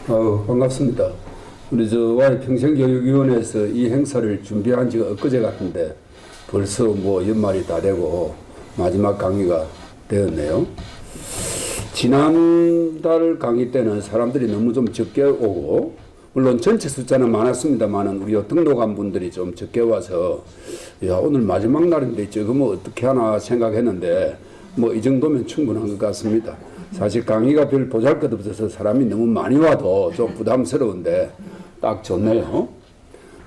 반갑습니다. 우리 저 평생교육위원회에서 이 행사를 준비한 지가 엊그제 같은데 벌써 뭐 연말이 다 되고 마지막 강의가 되었네요. 지난달 강의 때는 사람들이 너무 좀 적게 오고, 물론 전체 숫자는 많았습니다만은 우리 등록한 분들이 좀 적게 와서 야, 오늘 마지막 날인데 적으면 어떻게 하나 생각했는데 뭐 이 정도면 충분한 것 같습니다. 사실 강의가 별 보잘것없어서 사람이 너무 많이 와도 좀 부담스러운데 딱 좋네요.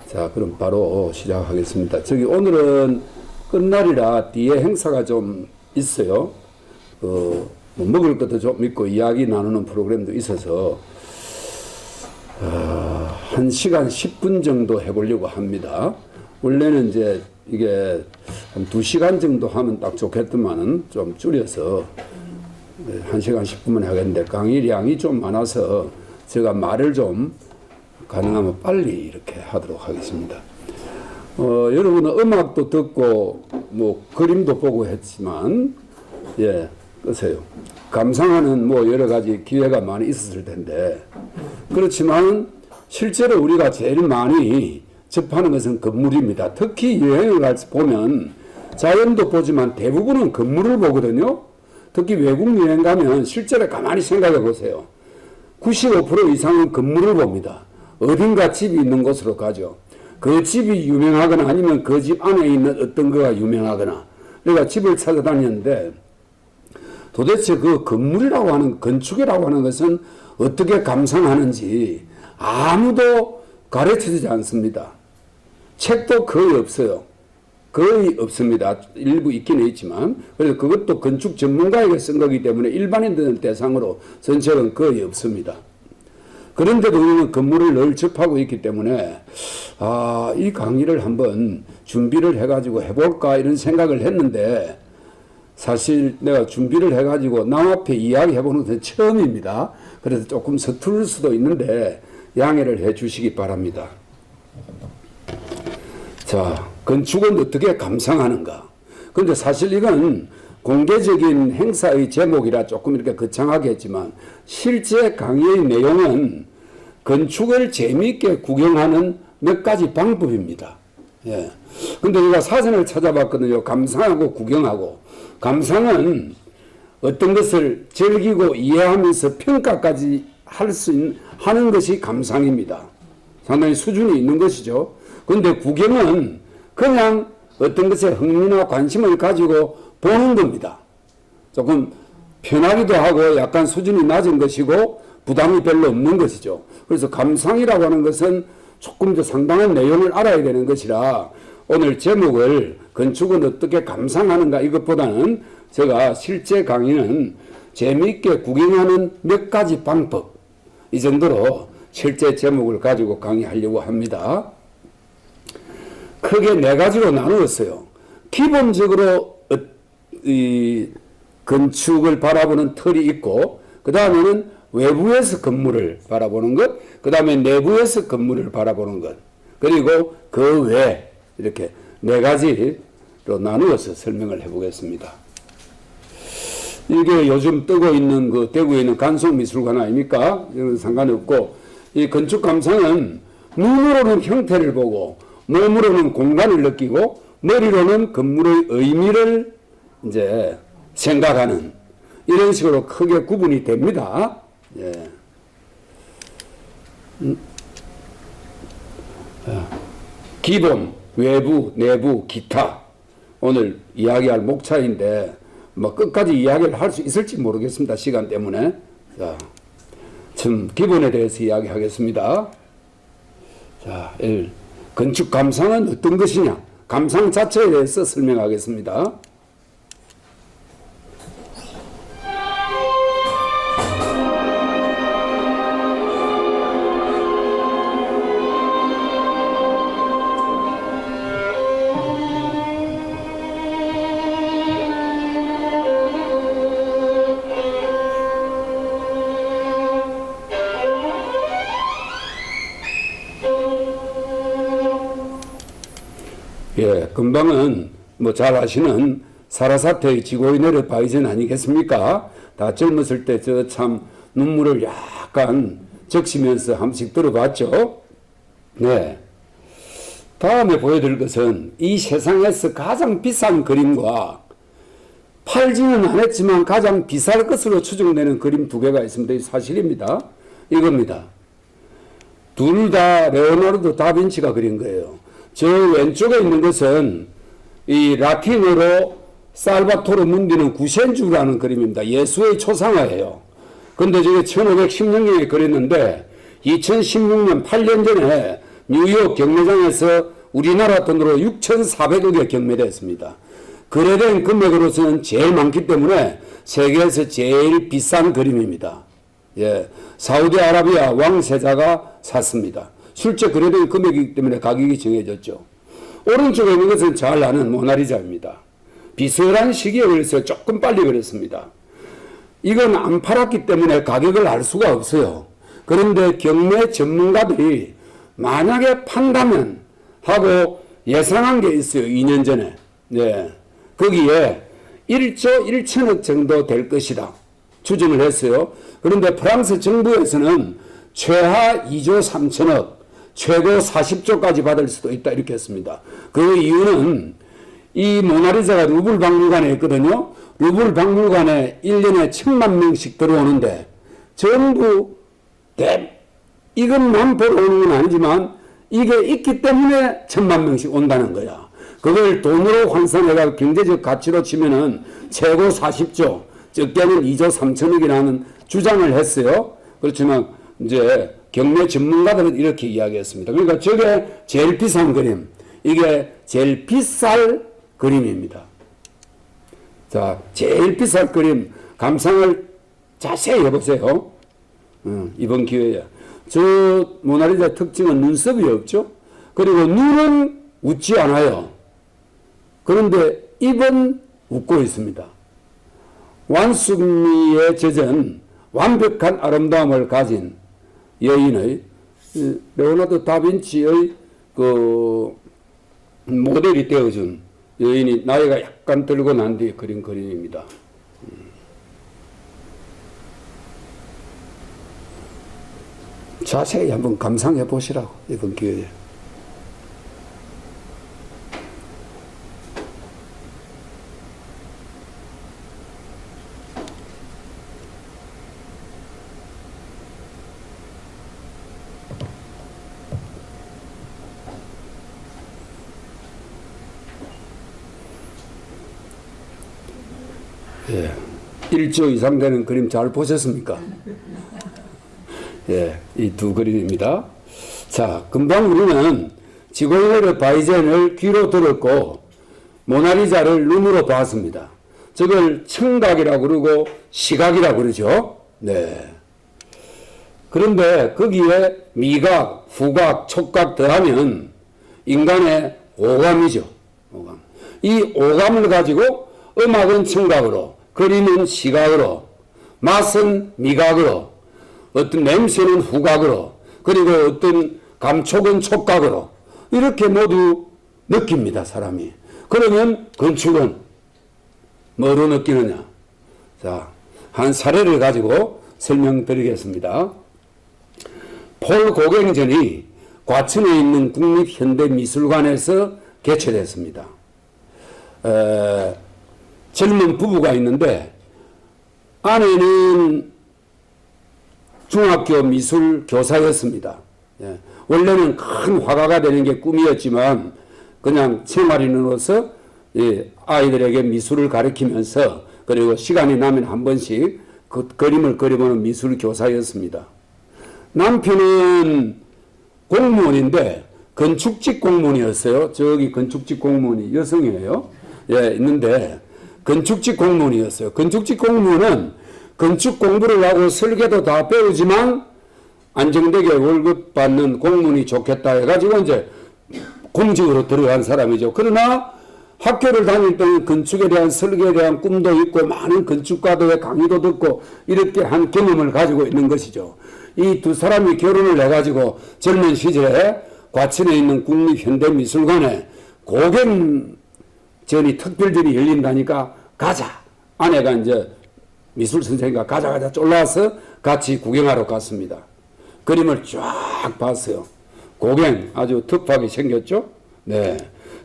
자, 그럼 바로 시작하겠습니다. 오늘은 끝날이라 뒤에 행사가 좀 있어요. 뭐 먹을 것도 좀 있고 이야기 나누는 프로그램도 있어서 1시간 10분 정도 해보려고 합니다. 원래는 이제 이게 한 2시간 정도 하면 딱 좋겠더만은 좀 줄여서 1시간 10분만 하겠는데 강의량이 좀 많아서 제가 말을 좀 가능하면 빨리 이렇게 하도록 하겠습니다. 여러분은 음악도 듣고 뭐 그림도 보고 했지만 끄세요. 감상하는 뭐 여러 가지 기회가 많이 있었을 텐데, 그렇지만 실제로 우리가 제일 많이 접하는 것은 건물입니다. 특히 여행을 갈 때 보면 자연도 보지만 대부분은 건물을 보거든요. 특히 외국 여행 가면 실제로 가만히 생각해 보세요. 95% 이상은 건물을 봅니다. 어딘가 집이 있는 곳으로 가죠. 그 집이 유명하거나 아니면 그 집 안에 있는 어떤 거가 유명하거나. 내가 집을 찾아다녔는데 도대체 그 건물이라고 하는, 건축이라고 하는 것은 어떻게 감상하는지 아무도 가르쳐주지 않습니다. 책도 거의 없어요. 거의 없습니다. 일부 있기는 있지만, 그래서 그것도 건축 전문가에게 쓴 거기 때문에 일반인들 대상으로 전 책은 거의 없습니다. 그런데도 우리는 건물을 늘 접하고 있기 때문에 이 강의를 한번 준비를 해가지고 해볼까 이런 생각을 했는데, 사실 내가 준비를 해가지고 남 앞에 이야기해보는 것은 처음입니다. 그래서 조금 서툴 수도 있는데 양해를 해 주시기 바랍니다. 자, 건축은 어떻게 감상하는가? 근데 사실 이건 공개적인 행사의 제목이라 조금 이렇게 거창하게 했지만 실제 강의의 내용은 건축을 재미있게 구경하는 몇 가지 방법입니다. 근데 제가 사전을 찾아봤거든요. 감상하고 구경하고. 감상은 어떤 것을 즐기고 이해하면서 평가까지 하는 것이 감상입니다. 상당히 수준이 있는 것이죠. 그런데 구경은 그냥 어떤 것에 흥미나 관심을 가지고 보는 겁니다. 조금 편하기도 하고 약간 수준이 낮은 것이고 부담이 별로 없는 것이죠. 그래서 감상이라고 하는 것은 조금 더 상당한 내용을 알아야 되는 것이라 오늘 제목을 건축은 어떻게 감상하는가 이것보다는 제가 실제 강의는 재미있게 구경하는 몇 가지 방법, 이 정도로 실제 제목을 가지고 강의하려고 합니다. 크게 4가지로 나누었어요. 기본적으로 이 건축을 바라보는 틀이 있고, 그 다음에는 외부에서 건물을 바라보는 것, 그 다음에 내부에서 건물을 바라보는 것, 그리고 그 외 이렇게 4가지로 나누어서 설명을 해보겠습니다. 이게 요즘 뜨고 있는 그 대구에 있는 간송미술관 아닙니까? 이건 상관이 없고, 이 건축 감상은 눈으로는 형태를 보고 몸으로는 공간을 느끼고 머리로는 건물의 의미를 이제 생각하는 이런 식으로 크게 구분이 됩니다. 기본, 외부, 내부, 기타. 오늘 이야기할 목차인데 뭐 끝까지 이야기를 할 수 있을지 모르겠습니다. 시간 때문에. 자, 좀 기본에 대해서 이야기하겠습니다. 자, 건축 감상은 어떤 것이냐? 감상 자체에 대해서 설명하겠습니다. 금방은 뭐 잘 아시는 사라사테의 지고에 내려 바이젠 아니겠습니까? 다 젊었을 때 저 참 눈물을 약간 적시면서 한 번씩 들어봤죠. 네. 다음에 보여드릴 것은 이 세상에서 가장 비싼 그림과 팔지는 않았지만 가장 비쌀 것으로 추정되는 그림 두 개가 있습니다. 이 사실입니다. 이겁니다. 둘 다 레오나르도 다빈치가 그린 거예요. 저 왼쪽에 있는 것은 이 라틴어로 살바토르 문디는 구센주라는 그림입니다. 예수의 초상화예요. 근데 저게 1516년에 그렸는데 2016년 8년 전에 뉴욕 경매장에서 우리나라 돈으로 6,400억에 경매됐습니다. 거래된 금액으로서는 제일 많기 때문에 세계에서 제일 비싼 그림입니다. 예, 사우디아라비아 왕세자가 샀습니다. 실제 거래된 금액이기 때문에 가격이 정해졌죠. 오른쪽에 있는 것은 잘 아는 모나리자입니다. 비슷한 시기에 그렸어요. 조금 빨리 그렸습니다. 이건 안 팔았기 때문에 가격을 알 수가 없어요. 그런데 경매 전문가들이 만약에 판다면 하고 예상한 게 있어요. 2년 전에. 네. 거기에 1조 1천억 정도 될 것이다. 추정을 했어요. 그런데 프랑스 정부에서는 최하 2조 3천억, 최고 40조까지 받을 수도 있다. 이렇게 했습니다. 그 이유는 이 모나리자가 루블 박물관에 있거든요. 루블 박물관에 1년에 1,000만 명씩 들어오는데 전부 이것만 보러 오는 건 아니지만 이게 있기 때문에 1,000만 명씩 온다는 거야. 그걸 돈으로 환산해가 경제적 가치로 치면은 최고 40조, 적게는 2조 3천억이라는 주장을 했어요. 그렇지만 이제 경매 전문가들은 이렇게 이야기했습니다. 그러니까 저게 제일 비싼 그림, 이게 제일 비쌀 그림입니다. 자, 제일 비싼 그림 감상을 자세히 해보세요. 이번 기회에. 저 모나리자 특징은 눈썹이 없죠. 그리고 눈은 웃지 않아요. 그런데 입은 웃고 있습니다. 완숙미에 젖은 완벽한 아름다움을 가진 여인의 레오나르도 다빈치의 그 모델이 되어준 여인이 나이가 약간 들고 난 뒤에 그린 그림입니다. 자세히 한번 감상해 보시라고 이번 기회에. 예, 1조 이상 되는 그림 잘 보셨습니까? 예, 이 두 그림입니다. 자, 금방 우리는 지골레르 바이젠을 귀로 들었고 모나리자를 눈으로 봤습니다. 저걸 청각이라고 그러고 시각이라고 그러죠. 네. 그런데 거기에 미각, 후각, 촉각 더하면 인간의 오감이죠. 오감. 이 오감을 가지고 음악은 청각으로, 그림은 시각으로, 맛은 미각으로, 어떤 냄새는 후각으로, 그리고 어떤 감촉은 촉각으로 이렇게 모두 느낍니다. 사람이. 그러면 건축은 뭐로 느끼느냐? 자, 한 사례를 가지고 설명드리겠습니다. 폴 고갱전이 과천에 있는 국립현대미술관에서 개최됐습니다. 젊은 부부가 있는데 아내는 중학교 미술 교사였습니다. 예. 원래는 큰 화가가 되는 게 꿈이었지만 그냥 생활인으로서 예, 아이들에게 미술을 가르치면서 그리고 시간이 나면 한 번씩 그 그림을 그려보는 미술 교사였습니다. 남편은 공무원인데 건축직 공무원이었어요. 저기 건축직 공무원이 여성이에요. 예, 있는데 건축직 공무원이었어요. 건축직 공무원은 건축 공부를 하고 설계도 다 배우지만 안정되게 월급 받는 공무원이 좋겠다 해가지고 이제 공직으로 들어간 사람이죠. 그러나 학교를 다닐 때는 건축에 대한 설계에 대한 꿈도 있고 많은 건축가들의 강의도 듣고 이렇게 한 경험을 가지고 있는 것이죠. 이 두 사람이 결혼을 해가지고 젊은 시절에 과천에 있는 국립현대미술관에 고갱전이 특별전이 열린다니까 가자. 아내가 이제 미술 선생님과 가자 쫄라서 같이 구경하러 갔습니다. 그림을 쫙 봤어요. 고갱 아주 특하게 생겼죠. 네.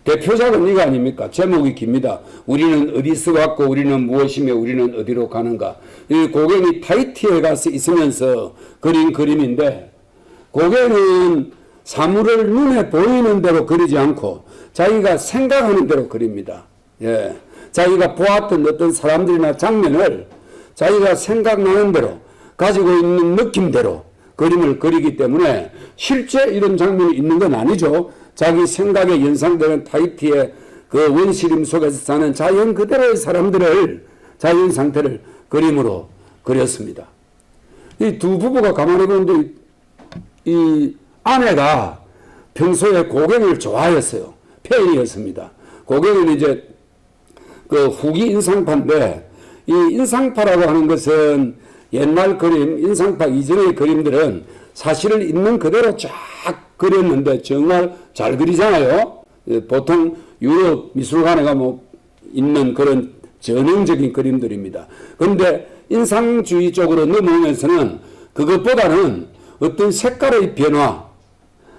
대표작은 이거 아닙니까? 제목이 깁니다. 우리는 어디서 왔고 우리는 무엇이며 우리는 어디로 가는가. 이 고갱이 타히티에 가서 있으면서 그린 그림인데, 고갱은 사물을 눈에 보이는 대로 그리지 않고 자기가 생각하는 대로 그립니다. 예. 자기가 보았던 어떤 사람들이나 장면을 자기가 생각나는 대로 가지고 있는 느낌대로 그림을 그리기 때문에 실제 이런 장면이 있는 건 아니죠. 자기 생각에 연상되는 타히티의 그 원시림 속에서 사는 자연 그대로의 사람들을, 자연 상태를 그림으로 그렸습니다. 이 두 부부가 가만히 보는데 이 아내가 평소에 고갱을 좋아했어요. 팬이었습니다. 고갱은 이제 그 후기 인상파인데, 이 인상파라고 하는 것은 옛날 그림, 인상파 이전의 그림들은 사실을 있는 그대로 쫙 그렸는데 정말 잘 그리잖아요. 보통 유럽 미술관에 가면 있는 그런 전형적인 그림들입니다. 그런데 인상주의 쪽으로 넘어오면서는 그것보다는 어떤 색깔의 변화,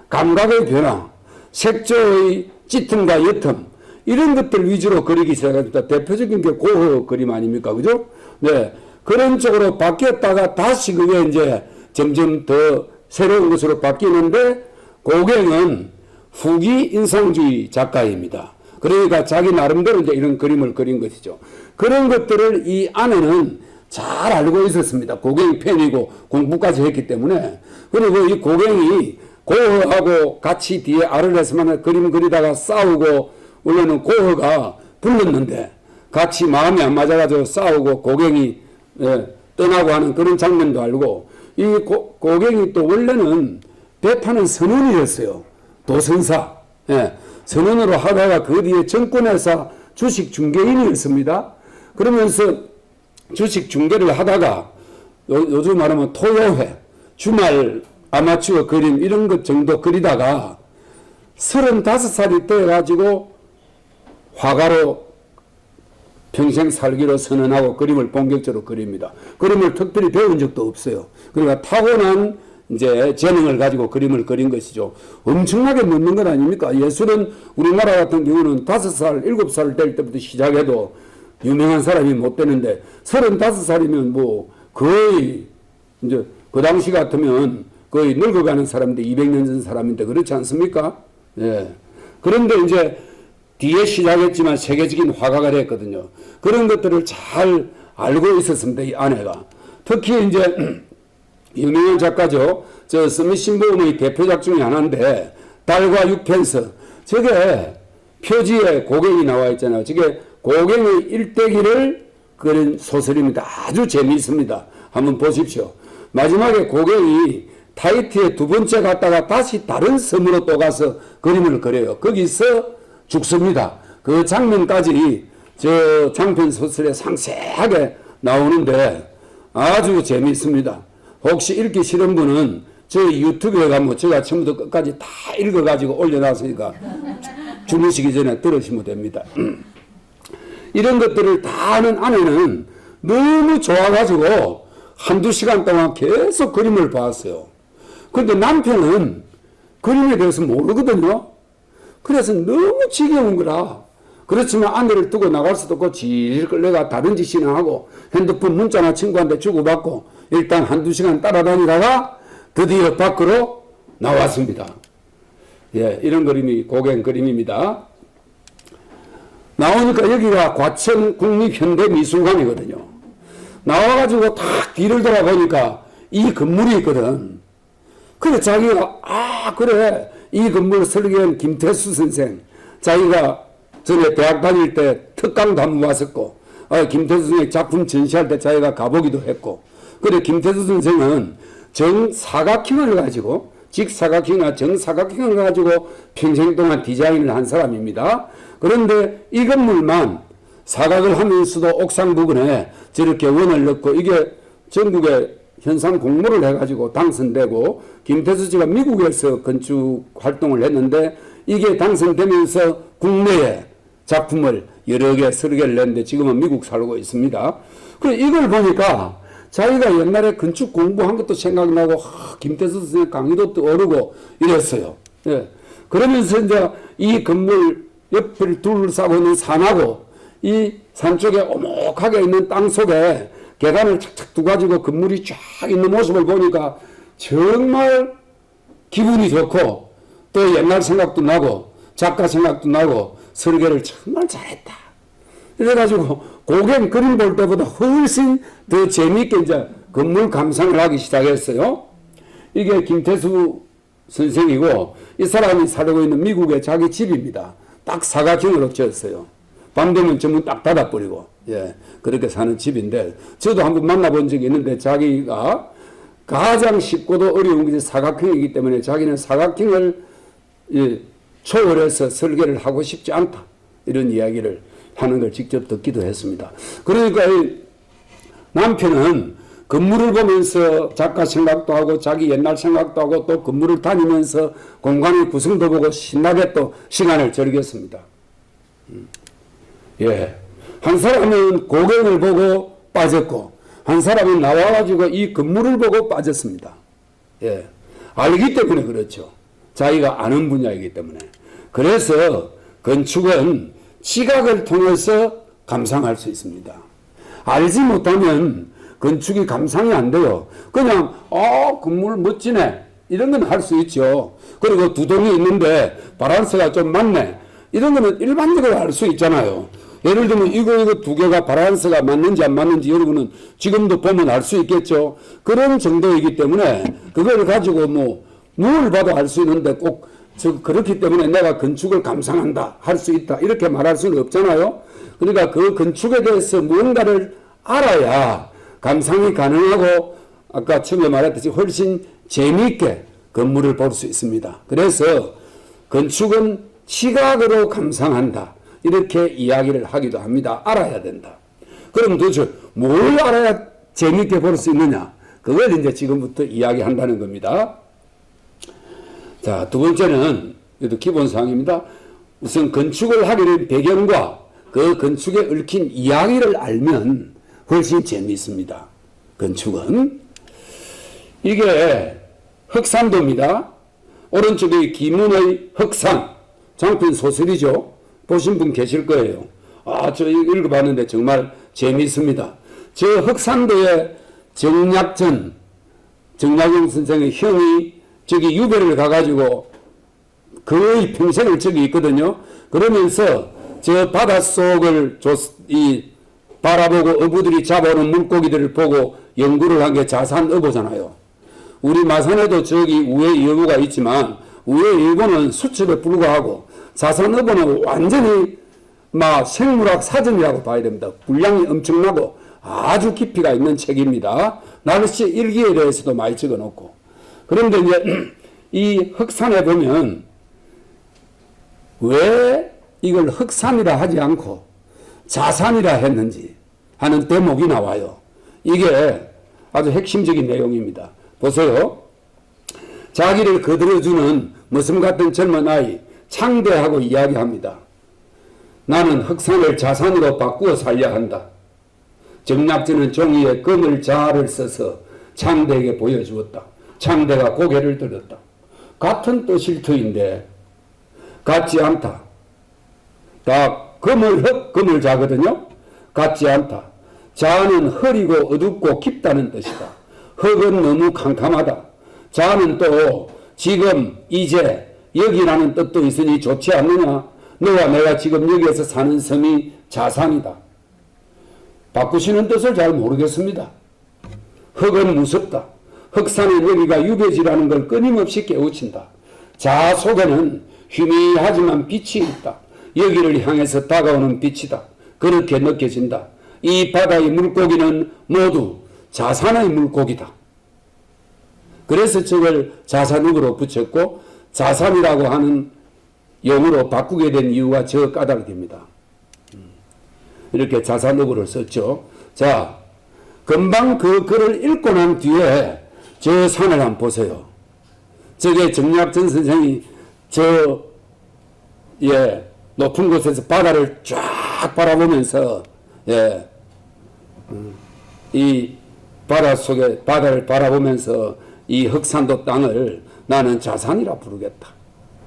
감각의 변화, 색조의 짙음과 옅음, 이런 것들 위주로 그리기 시작합니다. 대표적인 게 고흐 그림 아닙니까? 그죠? 네. 그런 쪽으로 바뀌었다가 다시 그게 이제 점점 더 새로운 것으로 바뀌는데, 고갱은 후기 인상주의 작가입니다. 그러니까 자기 나름대로 이제 이런 그림을 그린 것이죠. 그런 것들을 이 아내는 잘 알고 있었습니다. 고갱 팬이고 공부까지 했기 때문에. 그리고 이 고갱이 고흐하고 같이 뒤에 알을 해서만 그림 그리다가 싸우고, 원래는 고흐가 불렀는데 같이 마음이 안 맞아가지고 싸우고 고갱이 떠나고 하는 그런 장면도 알고, 이 고갱이 또 원래는 배타는 선원이었어요. 도선사. 예. 선원으로 하다가 그 뒤에 정권회사 주식 중개인이었습니다. 그러면서 주식 중개를 하다가 요즘 말하면 토요회, 주말 아마추어 그림 이런 것 정도 그리다가 35살이 돼가지고 화가로 평생 살기로 선언하고 그림을 본격적으로 그립니다. 그림을 특별히 배운 적도 없어요. 그러니까 타고난 이제 재능을 가지고 그림을 그린 것이죠. 엄청나게 늦는 건 아닙니까? 예술은 우리나라 같은 경우는 5살, 7살 될 때부터 시작해도 유명한 사람이 못 되는데 35살이면 뭐 거의 이제 그 당시 같으면 거의 늙어가는 사람인데 200년 전 사람인데 그렇지 않습니까? 예. 그런데 이제 뒤에 시작했지만 세계적인 화가가 됐거든요. 그런 것들을 잘 알고 있었습니다. 이 아내가. 특히 이제 유명한 작가죠. 저 스미신보음의 대표작 중에 하나인데 달과 육펜서. 저게 표지에 고갱이 나와 있잖아요. 저게 고갱의 일대기를 그린 소설입니다. 아주 재미있습니다. 한번 보십시오. 마지막에 고갱이 타히티에 두 번째 갔다가 다시 다른 섬으로 또 가서 그림을 그려요. 거기서 죽습니다. 그 장면까지 저 장편 소설에 상세하게 나오는데 아주 재미있습니다. 혹시 읽기 싫은 분은 저희 유튜브에 가면 제가 처음부터 끝까지 다 읽어가지고 올려놨으니까 주무시기 전에 들으시면 됩니다. 이런 것들을 다 아는 아내는 너무 좋아가지고 한두 시간 동안 계속 그림을 봤어요. 근데 남편은 그림에 대해서 모르거든요. 그래서 너무 지겨운 거라. 그렇지만 아내를 두고 나갈 수도 없고 질질 끌려가 다른 짓이나 하고 핸드폰 문자나 친구한테 주고받고 일단 한두 시간 따라다니다가 드디어 밖으로 나왔습니다. 예, 이런 그림이 고갱 그림입니다. 나오니까 여기가 과천 국립현대미술관이거든요. 나와가지고 딱 뒤를 돌아보니까 이 건물이 있거든. 그래 자기가 그래 이 건물 설계한 김태수 선생, 자기가 전에 대학 다닐 때 특강도 한번 왔었고 김태수 선생 작품 전시할 때 자기가 가보기도 했고, 그래 김태수 선생은 정사각형을 가지고 직사각형이나 정사각형을 가지고 평생 동안 디자인을 한 사람입니다. 그런데 이 건물만 사각을 하면서도 옥상 부근에 저렇게 원을 넣고, 이게 전국에 현상 공모를 해가지고 당선되고, 김태수 씨가 미국에서 건축 활동을 했는데 이게 당선되면서 국내에 작품을 여러 개 설계를 냈는데 지금은 미국 살고 있습니다. 그래 이걸 보니까 자기가 옛날에 건축 공부한 것도 생각나고, 김태수 선생님 강의도 떠오르고 이랬어요. 예. 그러면서 이제 이 건물 옆을 둘러싸고 있는 산하고 이 산 쪽에 오목하게 있는 땅 속에 계단을 착착 두가지고 건물이 쫙 있는 모습을 보니까 정말 기분이 좋고 또 옛날 생각도 나고 작가 생각도 나고 설계를 정말 잘했다. 이래가지고 고갱 그림 볼 때보다 훨씬 더 재미있게 이제 건물 감상을 하기 시작했어요. 이게 김태수 선생이고 이 사람이 살고 있는 미국의 자기 집입니다. 딱 사각형으로 지었어요. 밤 되면 전문 딱 닫아버리고, 예, 그렇게 사는 집인데, 저도 한번 만나본 적이 있는데, 자기가 가장 쉽고도 어려운 게 사각형이기 때문에 자기는 사각형을 초월해서 설계를 하고 싶지 않다. 이런 이야기를 하는 걸 직접 듣기도 했습니다. 그러니까 이 남편은 건물을 보면서 작가 생각도 하고 자기 옛날 생각도 하고 또 건물을 다니면서 공간의 구성도 보고 신나게 또 시간을 즐겼습니다. 예. 한 사람은 고갱을 보고 빠졌고, 한 사람은 나와가지고 이 건물을 보고 빠졌습니다. 예. 알기 때문에 그렇죠. 자기가 아는 분야이기 때문에. 그래서 건축은 시각을 통해서 감상할 수 있습니다. 알지 못하면 건축이 감상이 안 돼요. 그냥, 건물 멋지네. 이런 건 할 수 있죠. 그리고 두 동이 있는데 바란스가 좀 맞네. 이런 거는 일반적으로 알 수 있잖아요. 예를 들면 이거 두 개가 바란스가 맞는지 안 맞는지 여러분은 지금도 보면 알 수 있겠죠. 그런 정도이기 때문에 그걸 가지고 누굴 봐도 알 수 있는데 꼭 그렇기 때문에 내가 건축을 감상한다, 할 수 있다 이렇게 말할 수는 없잖아요. 그러니까 그 건축에 대해서 무언가를 알아야 감상이 가능하고 아까 처음에 말했듯이 훨씬 재미있게 건물을 볼 수 있습니다. 그래서 건축은 시각으로 감상한다. 이렇게 이야기를 하기도 합니다. 알아야 된다. 그럼 도대체 뭘 알아야 재미있게 볼 수 있느냐? 그걸 이제 지금부터 이야기한다는 겁니다. 자, 두 번째는, 이것도 기본사항입니다. 우선 건축을 하게 된 배경과 그 건축에 얽힌 이야기를 알면 훨씬 재미있습니다. 건축은. 이게 흑산도입니다. 오른쪽에 김은의 흑산. 장편 소설이죠. 보신 분 계실 거예요. 저 읽어봤는데 정말 재미있습니다. 저 흑산도에 정약용 선생의 형이 저기 유배를 가가지고 거의 평생을 저기 있거든요. 그러면서 저 바닷속을 바라보고 어부들이 잡아오는 물고기들을 보고 연구를 한 게 자산어보잖아요. 우리 마산에도 저기 우회 여부가 있지만 우회 여부는 수첩에 불과하고 자산어보는 완전히 생물학 사전이라고 봐야 됩니다. 분량이 엄청나고 아주 깊이가 있는 책입니다. 날씨 일기에 대해서도 많이 적어놓고. 그런데 이제 이 흑산에 보면 왜 이걸 흑산이라 하지 않고 자산이라 했는지 하는 대목이 나와요. 이게 아주 핵심적인 내용입니다. 보세요. 자기를 거들어주는 머슴 같은 젊은 아이 창대하고 이야기합니다. 나는 흑산을 자산으로 바꾸어 살려 한다. 정약전은 종이에 금을 자를 써서 창대에게 보여주었다. 창대가 고개를 들었다. 같은 뜻일 터인데 같지 않다. 다 금을 자거든요. 같지 않다. 자는 흐리고 어둡고 깊다는 뜻이다. 흙은 너무 캄캄하다. 자는 또 지금 이제 여기라는 뜻도 있으니 좋지 않느냐. 너와 내가 지금 여기에서 사는 섬이 자산이다. 바꾸시는 뜻을 잘 모르겠습니다. 흙은 무섭다. 흑산의 여기가 유배지라는 걸 끊임없이 깨우친다. 자 속에는 희미하지만 빛이 있다. 여기를 향해서 다가오는 빛이다. 그렇게 느껴진다. 이 바다의 물고기는 모두 자산의 물고기다. 그래서 저걸 자산으로 붙였고 자산이라고 하는 용어로 바꾸게 된 이유가 저 까닭입니다. 이렇게 자산어구를 썼죠. 자, 금방 그 글을 읽고 난 뒤에 저 산을 한번 보세요. 저게 정약전 선생이 높은 곳에서 바다를 쫙 바라보면서 이 바다를 바라보면서 이 흑산도 땅을 나는 자산이라 부르겠다.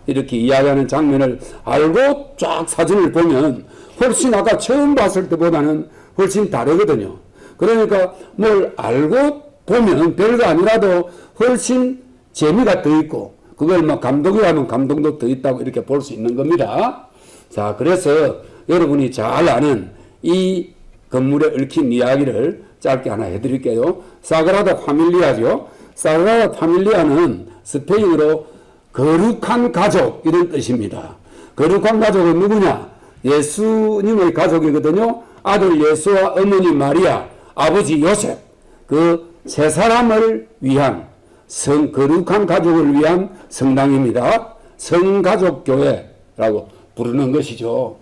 이렇게 이야기하는 장면을 알고 쫙 사진을 보면 훨씬 아까 처음 봤을 때보다는 훨씬 다르거든요. 그러니까 뭘 알고 보면 별거 아니라도 훨씬 재미가 더 있고 그걸 막 감독이 하면 감동도 더 있다고 이렇게 볼 수 있는 겁니다. 자, 그래서 여러분이 잘 아는 이 건물에 얽힌 이야기를 짧게 하나 해드릴게요. 사그라다 파밀리아죠. 사그라다 파밀리아는 스페인어로 거룩한 가족 이런 뜻입니다. 거룩한 가족은 누구냐? 예수님의 가족이거든요. 아들 예수와 어머니 마리아, 아버지 요셉, 그 세 사람을 위한 거룩한 가족을 위한 성당입니다. 성가족교회라고 부르는 것이죠.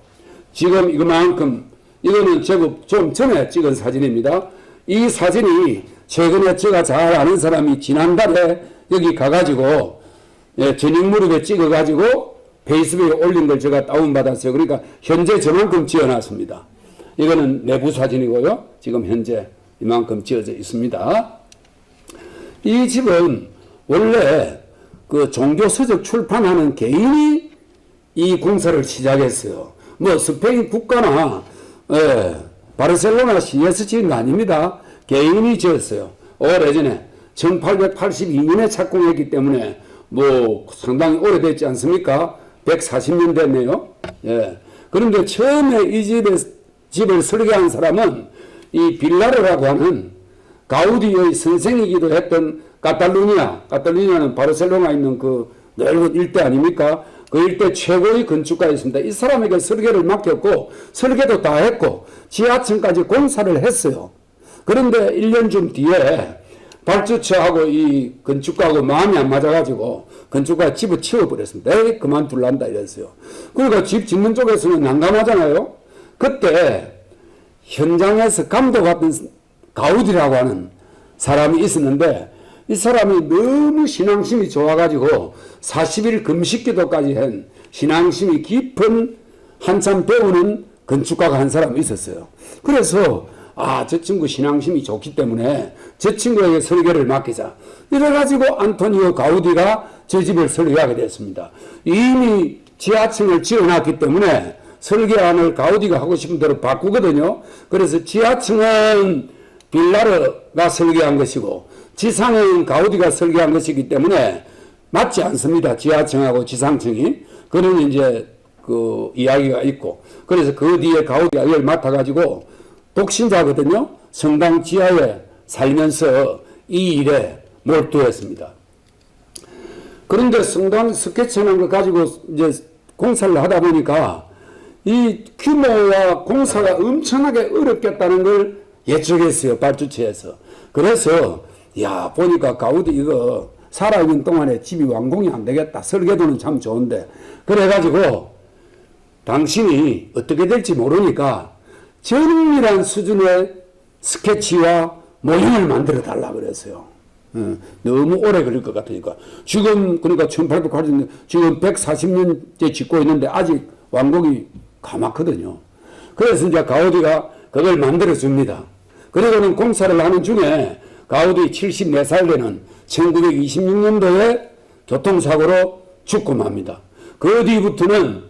지금 이거만큼 이거는 제법 좀 전에 찍은 사진입니다. 이 사진이 최근에 제가 잘 아는 사람이 지난달에 여기 가가지고 저녁 무렵에 찍어가지고 페이스북에 올린 걸 제가 다운받았어요. 그러니까 현재 저만큼 지어놨습니다. 이거는 내부 사진이고요. 지금 현재 이만큼 지어져 있습니다. 이 집은 원래 그 종교서적 출판하는 개인이 이 공사를 시작했어요. 뭐 스페인 국가나 바르셀로나 시에서 지은 거 아닙니다. 개인이 지었어요. 오래전에 1882년에 착공했기 때문에 뭐 상당히 오래됐지 않습니까? 140년 됐네요. 예. 그런데 처음에 이 집을 설계한 사람은 이 빌라르라고 하는 가우디의 선생이기도 했던 카탈루냐는 바르셀로나에 있는 그 넓은 일대 아닙니까? 그 일대 최고의 건축가였습니다. 이 사람에게 설계를 맡겼고 설계도 다 했고 지하층까지 공사를 했어요. 그런데 1년쯤 뒤에 발주처하고 이 건축가하고 마음이 안 맞아가지고 건축가가 집을 치워버렸습니다. 에이, 그만둘란다 이랬어요. 그러니까 집 짓는 쪽에서는 난감하잖아요. 그때 현장에서 감독했던 가우디라고 하는 사람이 있었는데 이 사람이 너무 신앙심이 좋아가지고 40일 금식기도까지 한 신앙심이 깊은 한참 배우는 건축가가 한 사람이 있었어요. 그래서 저 친구 신앙심이 좋기 때문에 저 친구에게 설계를 맡기자. 이래가지고 안토니오 가우디가 저 집을 설계하게 됐습니다. 이미 지하층을 지어놨기 때문에 설계안을 가우디가 하고 싶은 대로 바꾸거든요. 그래서 지하층은 빌라르가 설계한 것이고 지상은 가우디가 설계한 것이기 때문에 맞지 않습니다. 지하층하고 지상층이. 그런 이제 그 이야기가 있고 그래서 그 뒤에 가우디가 이걸 맡아가지고 독신자거든요. 성당 지하에 살면서 이 일에 몰두했습니다. 그런데 성당 스케치하는 걸 가지고 이제 공사를 하다 보니까 이 규모와 공사가 엄청나게 어렵겠다는 걸 예측했어요. 발주처에서. 그래서 보니까 가우디 이거 살아있는 동안에 집이 완공이 안 되겠다. 설계도는 참 좋은데. 그래가지고 당신이 어떻게 될지 모르니까 정밀한 수준의 스케치와 모형을 만들어 달라 그랬어요. 너무 오래 걸릴 것 같으니까. 지금 그러니까 1880년 지금 140년째 짓고 있는데 아직 완공이 가맣거든요. 그래서 이제 가우디가 그걸 만들어 줍니다. 그리고는 공사를 하는 중에 가우디 74살 되는 1926년도에 교통사고로 죽고 맙니다. 그 뒤부터는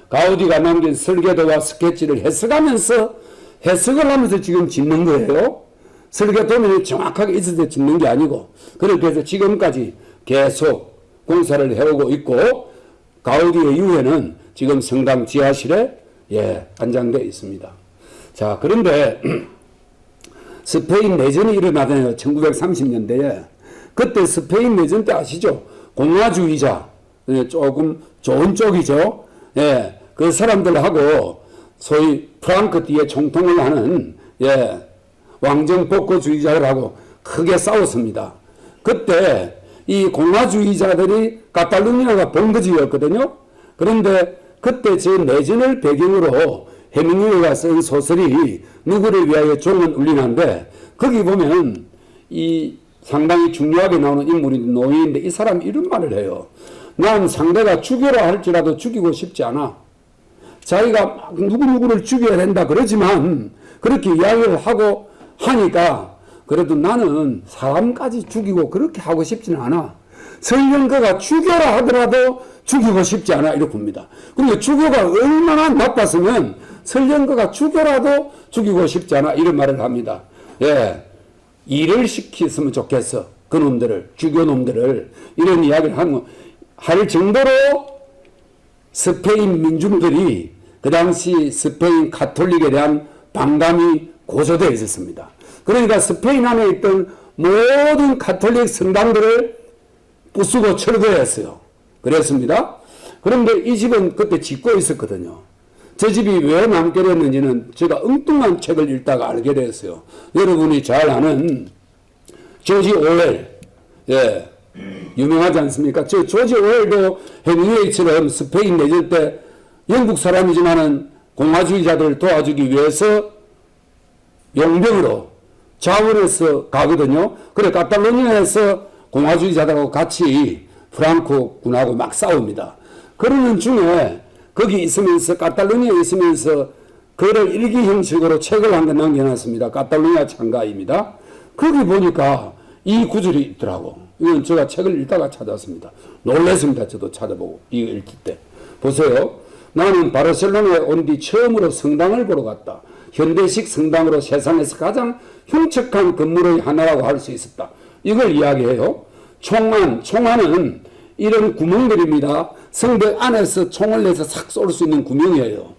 가우디가 남긴 설계도와 스케치를 해석을 하면서 지금 짓는 거예요. 설계도면이 정확하게 있어서 짓는 게 아니고 그렇게 해서 지금까지 계속 공사를 해오고 있고 가우디의 이후에는 지금 성당 지하실에 안장되어 있습니다. 자, 그런데 스페인 내전이 일어나잖아요. 1930년대에. 그때 스페인 내전 때 아시죠? 공화주의자, 조금 좋은 쪽이죠. 그 사람들하고 소위 프랑크 뒤에 총통을 하는 왕정복고주의자들하고 크게 싸웠습니다. 그때 이 공화주의자들이 카탈루냐가 본거지였거든요. 그런데 그때 저 내전을 배경으로 헤밍웨이가 쓴 소설이 누구를 위하여 종은 울리는데 거기 보면 이 상당히 중요하게 나오는 인물이 노예인데 이 사람이 이런 말을 해요. 난 상대가 죽여라 할지라도 죽이고 싶지 않아. 자기가 누구누구를 죽여야 된다 그러지만 그렇게 이야기를 하고 하니까 그래도 나는 사람까지 죽이고 그렇게 하고 싶지는 않아. 설령거가 죽여라 하더라도 죽이고 싶지 않아. 이렇게 봅니다. 그러니까 주교가 얼마나 나빴으면 설령거가 죽여라도 죽이고 싶지 않아. 이런 말을 합니다. 예. 일을 시켰으면 좋겠어. 그 놈들을, 주교놈들을. 이런 이야기를 할 정도로 스페인 민중들이 그 당시 스페인 가톨릭에 대한 반감이 고조되어 있었습니다. 그러니까 스페인 안에 있던 모든 가톨릭 성당들을 부수고 철거했어요. 그랬습니다. 그런데 이 집은 그때 짓고 있었거든요. 저 집이 왜 남게 됐는지는 제가 엉뚱한 책을 읽다가 알게 됐어요. 여러분이 잘 아는 조지 오웰, 예, 유명하지 않습니까? 조지 오웰도 헤밍웨이처럼 스페인 내전 때 영국 사람이지만은 공화주의자들을 도와주기 위해서 용병으로 자원해서 가거든요. 그래 카탈로니아에서 공화주의자들하고 같이 프랑코 군하고 막 싸웁니다. 그러는 중에 거기 있으면서 카탈로니아에 있으면서 그를 일기 형식으로 책을 한 권 남겨놨습니다. 카탈로니아 창가입니다. 거기 보니까 이 구절이 있더라고. 이건 제가 책을 읽다가 찾았습니다. 놀랐습니다. 저도 찾아보고 이거 읽을 때. 보세요. 나는 바르셀로나에 온 뒤 처음으로 성당을 보러 갔다. 현대식 성당으로 세상에서 가장 흉측한 건물의 하나라고 할 수 있었다. 이걸 이야기해요. 총안은 이런 구멍들입니다. 성벽 안에서 총을 내서 싹 쏠 수 있는 구멍이에요.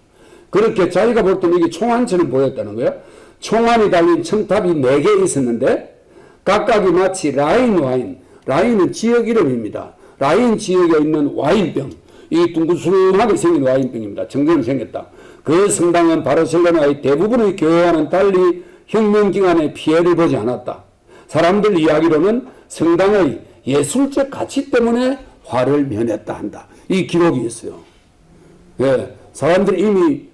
그렇게 자기가 볼 때는 이게 총안처럼 보였다는 거예요. 총안이 달린 첨탑이 4개 있었는데 각각이 마치 라인은 지역 이름입니다. 라인 지역에 있는 와인병, 이 둥글둥하게 생긴 와인병입니다. 정전이 생겼다. 그 성당은 바르셀로나의 대부분의 교회와는 달리 혁명 기간에 피해를 보지 않았다. 사람들 이야기로는 성당의 예술적 가치 때문에 화를 면했다 한다. 이 기록이 있어요. 예, 사람들이 이미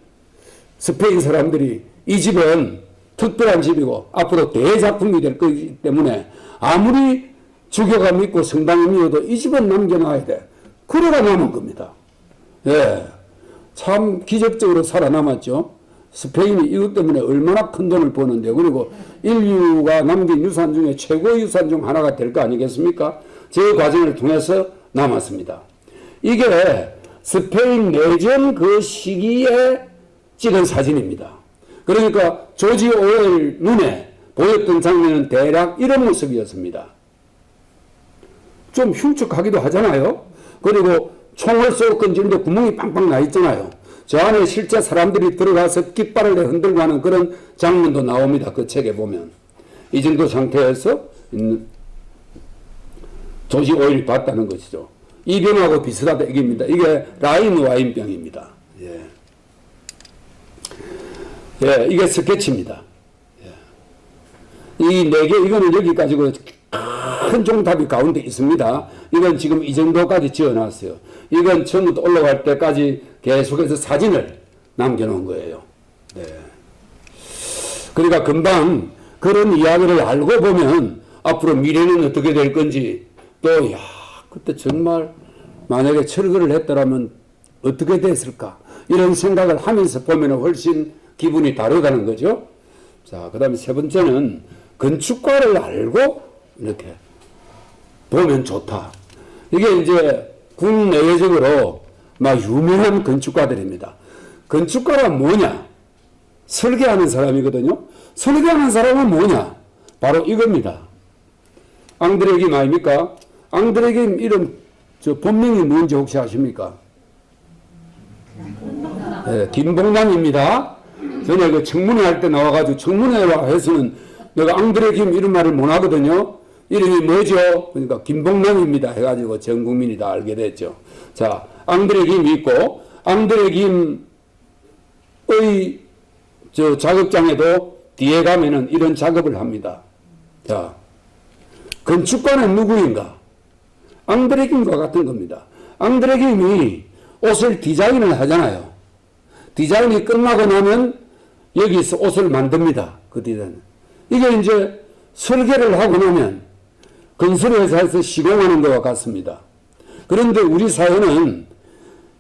스페인 사람들이 이 집은 특별한 집이고 앞으로 대작품이 될 거기 때문에 아무리 주교가 믿고 성당이 믿어도 이 집은 남겨놔야 돼. 그래가 남은 겁니다. 예, 참 기적적으로 살아남았죠. 스페인이 이것 때문에 얼마나 큰 돈을 버는데, 그리고 인류가 남긴 유산 중에 최고의 유산 중 하나가 될 거 아니겠습니까? 저 과정을 통해서 남았습니다. 이게 스페인 내전 그 시기에 찍은 사진입니다. 그러니까 조지 오웰 눈에 보였던 장면은 대략 이런 모습이었습니다. 좀 흉측하기도 하잖아요. 그리고 총을 쏠 건지는데 구멍이 빵빵 나 있잖아요. 저 안에 실제 사람들이 들어가서 깃발을 흔들고 하는 그런 장면도 나옵니다. 그 책에 보면. 이 정도 상태에서 조지 오웰이 봤다는 것이죠. 이 병하고 비슷하다 이깁니다. 이게 라인 와인병입니다. 예. 예, 이게 스케치입니다. 예. 이 4개, 이거는 여기까지 큰 종탑이 가운데 있습니다. 이건 지금 이 정도까지 지어놨어요. 이건 처음부터 올라갈 때까지 계속해서 사진을 남겨놓은 거예요. 네. 그러니까 금방 그런 이야기를 알고 보면 앞으로 미래는 어떻게 될 건지 또, 그때 정말 만약에 철거를 했더라면 어떻게 됐을까? 이런 생각을 하면서 보면 훨씬 기분이 다르다는 거죠. 자, 그 다음에 세 번째는 건축과를 알고 이렇게 보면 좋다. 이게 이제 국내외적으로 막 유명한 건축가들입니다. 건축가란 뭐냐? 설계하는 사람이거든요. 설계하는 사람은 뭐냐? 바로 이겁니다. 앙드레 김 아닙니까? 앙드레 김 이름 본명이 뭔지 혹시 아십니까? 네, 김봉남입니다. 전에 그 청문회 할 때 나와가지고 청문회와 해서는 내가 앙드레 김 이런 말을 못 하거든요. 이름이 뭐죠? 그러니까 김봉남입니다. 해가지고 전 국민이 다 알게 됐죠. 자, 앙드레 김이 있고, 앙드레 김의 작업장에도 뒤에 가면은 이런 작업을 합니다. 자, 건축가는 누구인가? 앙드레 김과 같은 겁니다. 앙드레 김이 옷을 디자인을 하잖아요. 디자인이 끝나고 나면 여기서 옷을 만듭니다. 그 디자인. 이게 이제 설계를 하고 나면 건설회사에서 시공하는 것과 같습니다. 그런데 우리 사회는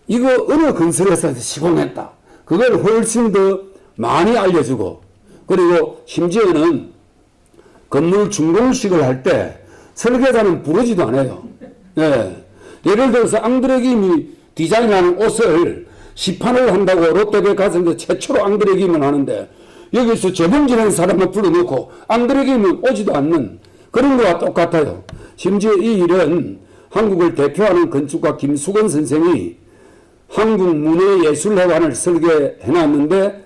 이거 어느 건설회사에서 시공했다. 그걸 훨씬 더 많이 알려주고, 그리고 심지어는 건물 준공식을 할 때 설계자는 부르지도 않아요. 예. 예를 들어서 앙드레김이 디자인하는 옷을 시판을 한다고 롯데백화점에서 최초로 앙드레김을 하는데 여기서 재봉질하는 사람을 불러놓고 앙드레김은 오지도 않는 그런 거와 똑같아요. 심지어 이 일은 한국을 대표하는 건축가 김수건 선생이 한국문예예술회관을 설계해놨는데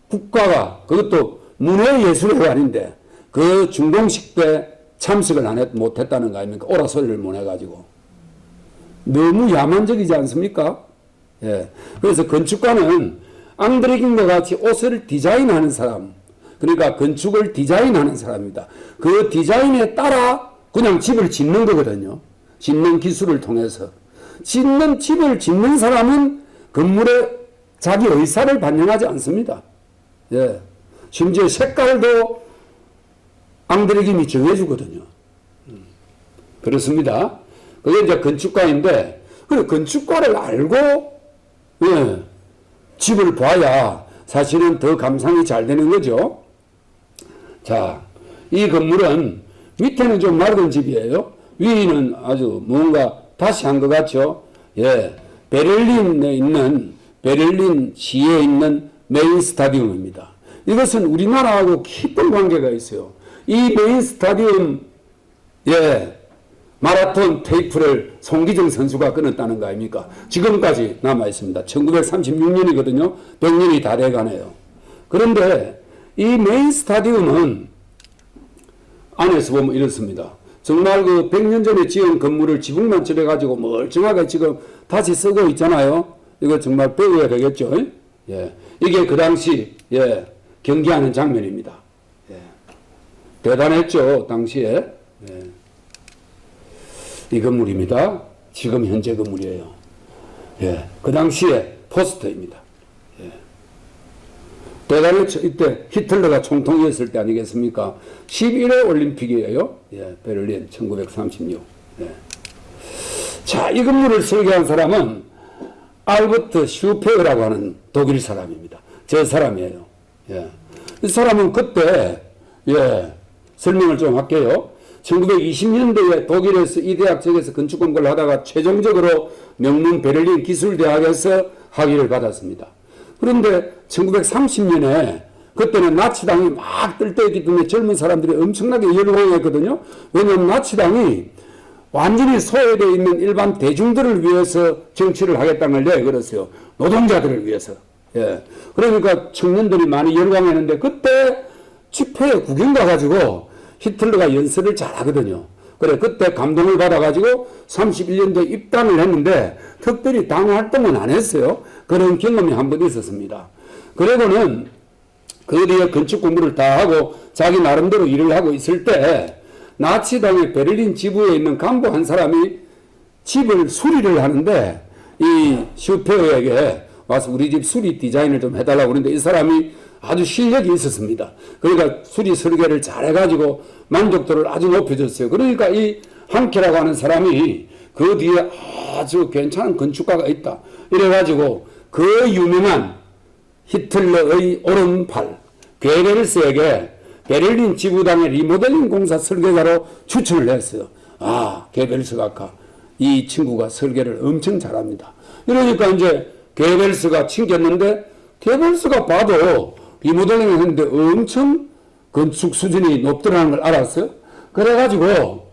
국가가 그것도 문예예술회관인데 그 준공식 때 참석을 못했다는 거 아닙니까? 오라 소리를 못 해가지고. 너무 야만적이지 않습니까? 예. 그래서 건축가는 앙드레김과 같이 옷을 디자인하는 사람, 그러니까 건축을 디자인하는 사람입니다. 그 디자인에 따라 그냥 집을 짓는 거거든요. 짓는 기술을 통해서. 집을 짓는 사람은 건물에 자기 의사를 반영하지 않습니다. 예. 심지어 색깔도 앙드레김이 정해주거든요. 그렇습니다. 그게 이제 건축가인데, 그 건축가를 알고, 예, 집을 봐야 사실은 더 감상이 잘 되는 거죠. 자, 이 건물은 밑에는 좀 낡은 집이에요. 위는 아주 뭔가 다시 한 것 같죠. 예, 베를린 시에 있는 메인 스타디움입니다. 이것은 우리나라하고 깊은 관계가 있어요. 이 메인 스타디움, 예, 마라톤 테이프를 송기정 선수가 끊었다는 거 아닙니까? 지금까지 남아 있습니다. 1936년이거든요. 100년이 다 돼가네요. 그런데 이 메인 스타디움은 안에서 보면 이렇습니다. 정말 그 100년 전에 지은 건물을 지붕만 칠해가지고 멀쩡하게 지금 다시 쓰고 있잖아요. 이거 정말 배워야 되겠죠. 예. 이게 그 당시, 예, 경기하는 장면입니다. 예. 대단했죠, 당시에. 예. 이 건물입니다. 지금 현재 건물이에요. 예. 그 당시에 포스터입니다. 예. 대단했죠. 이때 히틀러가 총통이었을 때 아니겠습니까? 11회 올림픽이에요. 예. 베를린 1936. 예. 자, 이 건물을 설계한 사람은 알버트 슈페어라고 하는 독일 사람입니다. 저 사람이에요. 예. 이 사람은 그때, 예, 설명을 좀 할게요. 1920년대에 독일에서 이 대학 쪽에서 건축 공부를 하다가 최종적으로 명문 베를린 기술대학에서 학위를 받았습니다. 그런데 1930년에 그때는 나치당이 막 뜰때였기 때문에 젊은 사람들이 엄청나게 열광했거든요. 왜냐하면 나치당이 완전히 소외되어 있는 일반 대중들을 위해서 정치를 하겠다는 걸 내걸었어요. 노동자들을 위해서. 예. 그러니까 청년들이 많이 열광했는데 그때 집회에 구경 가가지고 히틀러가 연설을 잘 하거든요. 그래, 그때 감동을 받아가지고 31년도에 입당을 했는데 특별히 당 활동은 안 했어요. 그런 경험이 한 번 있었습니다. 그리고는 그 뒤에 건축 공부를 다 하고 자기 나름대로 일을 하고 있을 때 나치당의 베를린 지부에 있는 간부 한 사람이 집을 수리를 하는데 이 슈페어에게 와서 우리 집 수리 디자인을 좀 해달라고 그러는데 이 사람이 아주 실력이 있었습니다. 그러니까 수리 설계를 잘 해가지고 만족도를 아주 높여줬어요. 그러니까 이 한케라고 하는 사람이 그 뒤에 아주 괜찮은 건축가가 있다. 이래가지고 그 유명한 히틀러의 오른팔 게베르스에게 베를린 지부당의 리모델링 공사 설계자로 추천을 했어요. 아, 게베르스가 아까 이 친구가 설계를 엄청 잘합니다. 이러니까 이제 게베르스가 챙겼는데 게베르스가 봐도 리모델링을 했는데 엄청 건축 수준이 높더라는 걸 알았어요. 그래가지고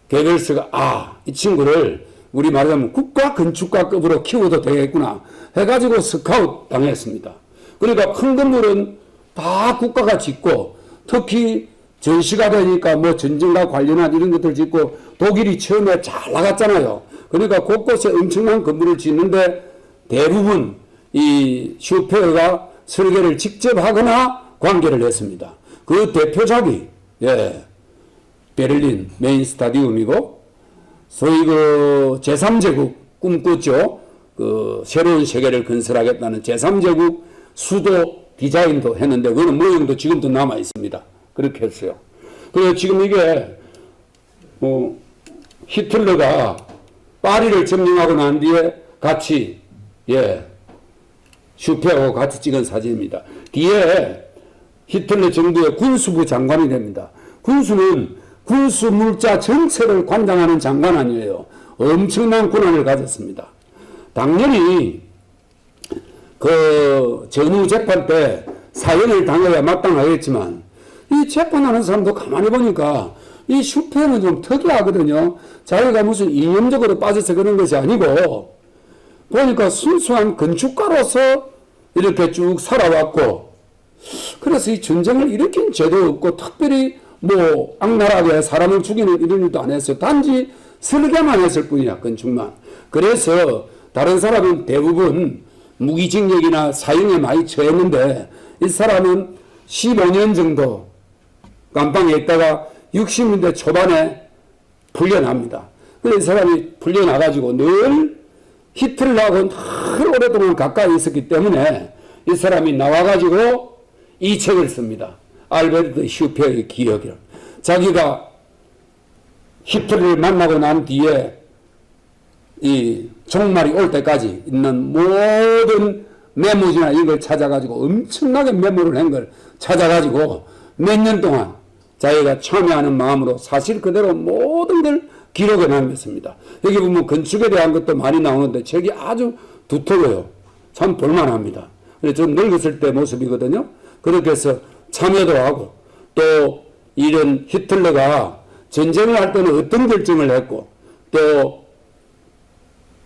게베르스가 이 친구를 우리 말하자면 국가 건축가급으로 키워도 되겠구나 해가지고 스카우트 당했습니다. 그러니까 큰 건물은 다 국가가 짓고 특히 전시가 되니까 뭐 전쟁과 관련한 이런 것들 짓고 독일이 처음에 잘 나갔잖아요. 그러니까 곳곳에 엄청난 건물을 짓는데 대부분 이 슈페어가 설계를 직접 하거나 관계를 했습니다. 그 대표작이 베를린 메인 스타디움이고 소위 그 제3제국 꿈꿨죠. 그 새로운 세계를 건설하겠다는 제3제국 수도 디자인도 했는데 그거는 모형도 지금도 남아 있습니다. 그렇게 했어요. 그래서 지금 이게 히틀러가 파리를 점령하고 난 뒤에 같이 슈페어하고 같이 찍은 사진입니다. 뒤에 히틀러 정부의 군수부 장관이 됩니다. 군수는 군수 물자 전체를 관장하는 장관 아니에요. 엄청난 권한을 가졌습니다. 당연히 그 전후 재판 때 사형을 당해야 마땅하겠지만 이 재판하는 사람도 가만히 보니까 이 슈퍼는 좀 특이하거든요. 자기가 무슨 이념적으로 빠져서 그런 것이 아니고 보니까 순수한 건축가로서 이렇게 쭉 살아왔고, 그래서 이 전쟁을 일으킨 죄도 없고 특별히 뭐 악랄하게 사람을 죽이는 이런 일도 안 했어요. 단지 설계만 했을 뿐이야, 건축만. 그래서 다른 사람은 대부분 무기징역이나 사형에 많이 처했는데 이 사람은 15년 정도 감방에 있다가 60년대 초반에 풀려납니다. 그래서 이 사람이 풀려나가지고 늘 히틀러하고 늘 오랫동안 가까이 있었기 때문에 이 사람이 나와가지고 이 책을 씁니다. 알베르트 슈페의 기억이라. 자기가 히틀러를 만나고 난 뒤에 이 종말이 올 때까지 있는 모든 메모지나 이걸 찾아가지고 엄청나게 메모를 한 걸 찾아가지고 몇 년 동안 자기가 참여하는 마음으로 사실 그대로 모든 걸 기록해 남겼습니다. 여기 보면 건축에 대한 것도 많이 나오는데 책이 아주 두터워요. 참 볼만합니다. 그래서 좀 늙었을 때 모습이거든요. 그렇게 해서 참여도 하고 또 이런 히틀러가 전쟁을 할 때는 어떤 결정을 했고 또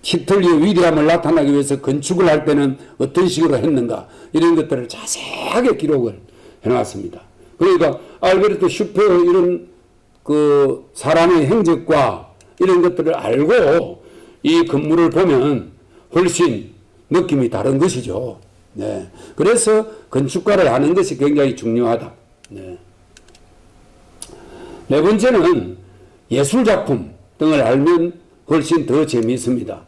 히틀러의 위대함을 나타나기 위해서 건축을 할 때는 어떤 식으로 했는가 이런 것들을 자세하게 기록을 해놨습니다. 그러니까 알베르트 슈페의 이런 그 사람의 행적과 이런 것들을 알고 이 건물을 보면 훨씬 느낌이 다른 것이죠. 네. 그래서 건축가를 아는 것이 굉장히 중요하다. 네. 네 번째는 예술작품 등을 알면 훨씬 더 재미있습니다.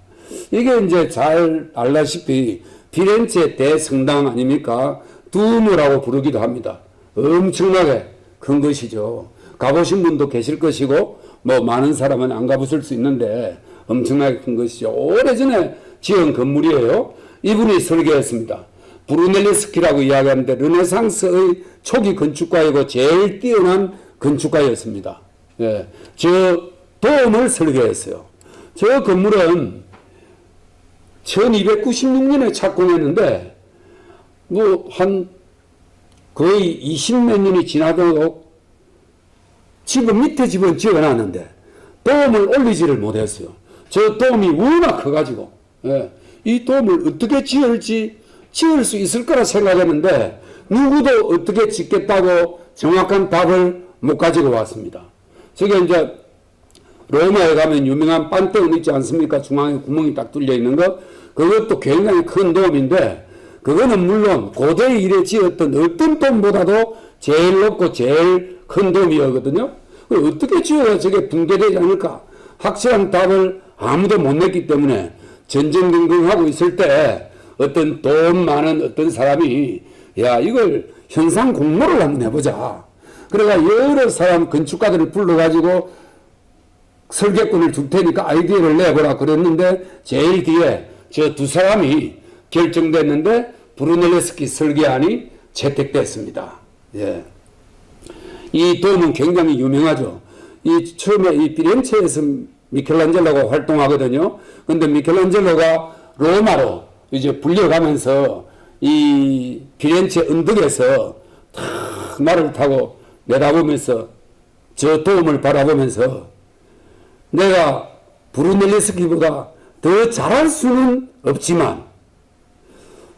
이게 이제 잘 알다시피 피렌체 대성당 아닙니까? 두오모라고 부르기도 합니다. 엄청나게 큰 것이죠. 가보신 분도 계실 것이고 뭐 많은 사람은 안 가보실 수 있는데 엄청나게 큰 것이죠. 오래전에 지은 건물이에요. 이분이 설계했습니다. 브루넬레스키라고 이야기하는데 르네상스의 초기 건축가이고 제일 뛰어난 건축가였습니다. 예, 저 돔을 설계했어요. 저 건물은 1296년에 착공했는데 뭐 한 거의 20몇 년이 지나도록 집은 밑에 집은 지어놨는데 돔을 올리지를 못했어요. 저 돔이 워낙 커가지고 예, 이 돔을 어떻게 지을지 지을 수 있을 거라 생각했는데 누구도 어떻게 짓겠다고 정확한 답을 못 가지고 왔습니다. 저게 이제 로마에 가면 유명한 판테온 있지 않습니까? 중앙에 구멍이 딱 뚫려 있는 거. 그것도 굉장히 큰 돔인데 그거는 물론 고대 이래 지었던 어떤 돔보다도 제일 높고 제일 큰 돔이었거든요. 어떻게 지어야 저게 붕괴되지 않을까? 확실한 답을 아무도 못 냈기 때문에 전전긍긍하고 있을 때 어떤 돈 많은 어떤 사람이 야 이걸 현상 공모를 한번 해보자. 그래가 여러 사람 건축가들을 불러가지고 설계권을 줄 테니까 아이디어를 내보라 그랬는데 제일 뒤에 저 두 사람이 결정됐는데 브루넬레스키 설계안이 채택됐습니다. 예. 이 돔은 굉장히 유명하죠. 이 처음에 이 피렌체에서 미켈란젤로가 활동하거든요. 근데 미켈란젤로가 로마로 이제 불려가면서 이 피렌체 언덕에서 탁 말을 타고 내다보면서 저 돔을 바라보면서 내가 브루넬레스키보다 더 잘할 수는 없지만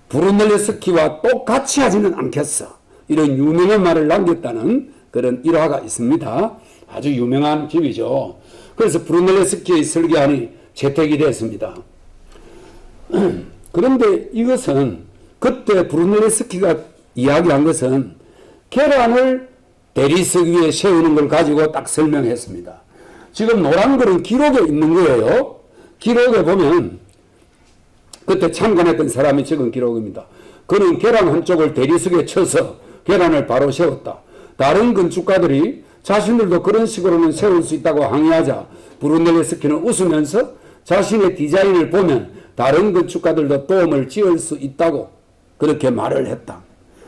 브루넬레스키와 똑같이 하지는 않겠어. 이런 유명한 말을 남겼다는 그런 일화가 있습니다. 아주 유명한 집이죠. 그래서 브루넬레스키의 설계안이 채택이 됐습니다. 그런데 이것은 그때 브루넬레스키가 이야기한 것은 계란을 대리석 위에 세우는 걸 가지고 딱 설명했습니다. 지금 노란 글은 기록에 있는 거예요. 기록에 보면 그때 참관했던 사람이 적은 기록입니다. 그는 계란 한쪽을 대리석에 쳐서 계란을 바로 세웠다. 다른 건축가들이 자신들도 그런 식으로는 세울 수 있다고 항의하자 브루넬레스키는 웃으면서 자신의 디자인을 보면 다른 건축가들도 돔을 지을 수 있다고 그렇게 말을 했다.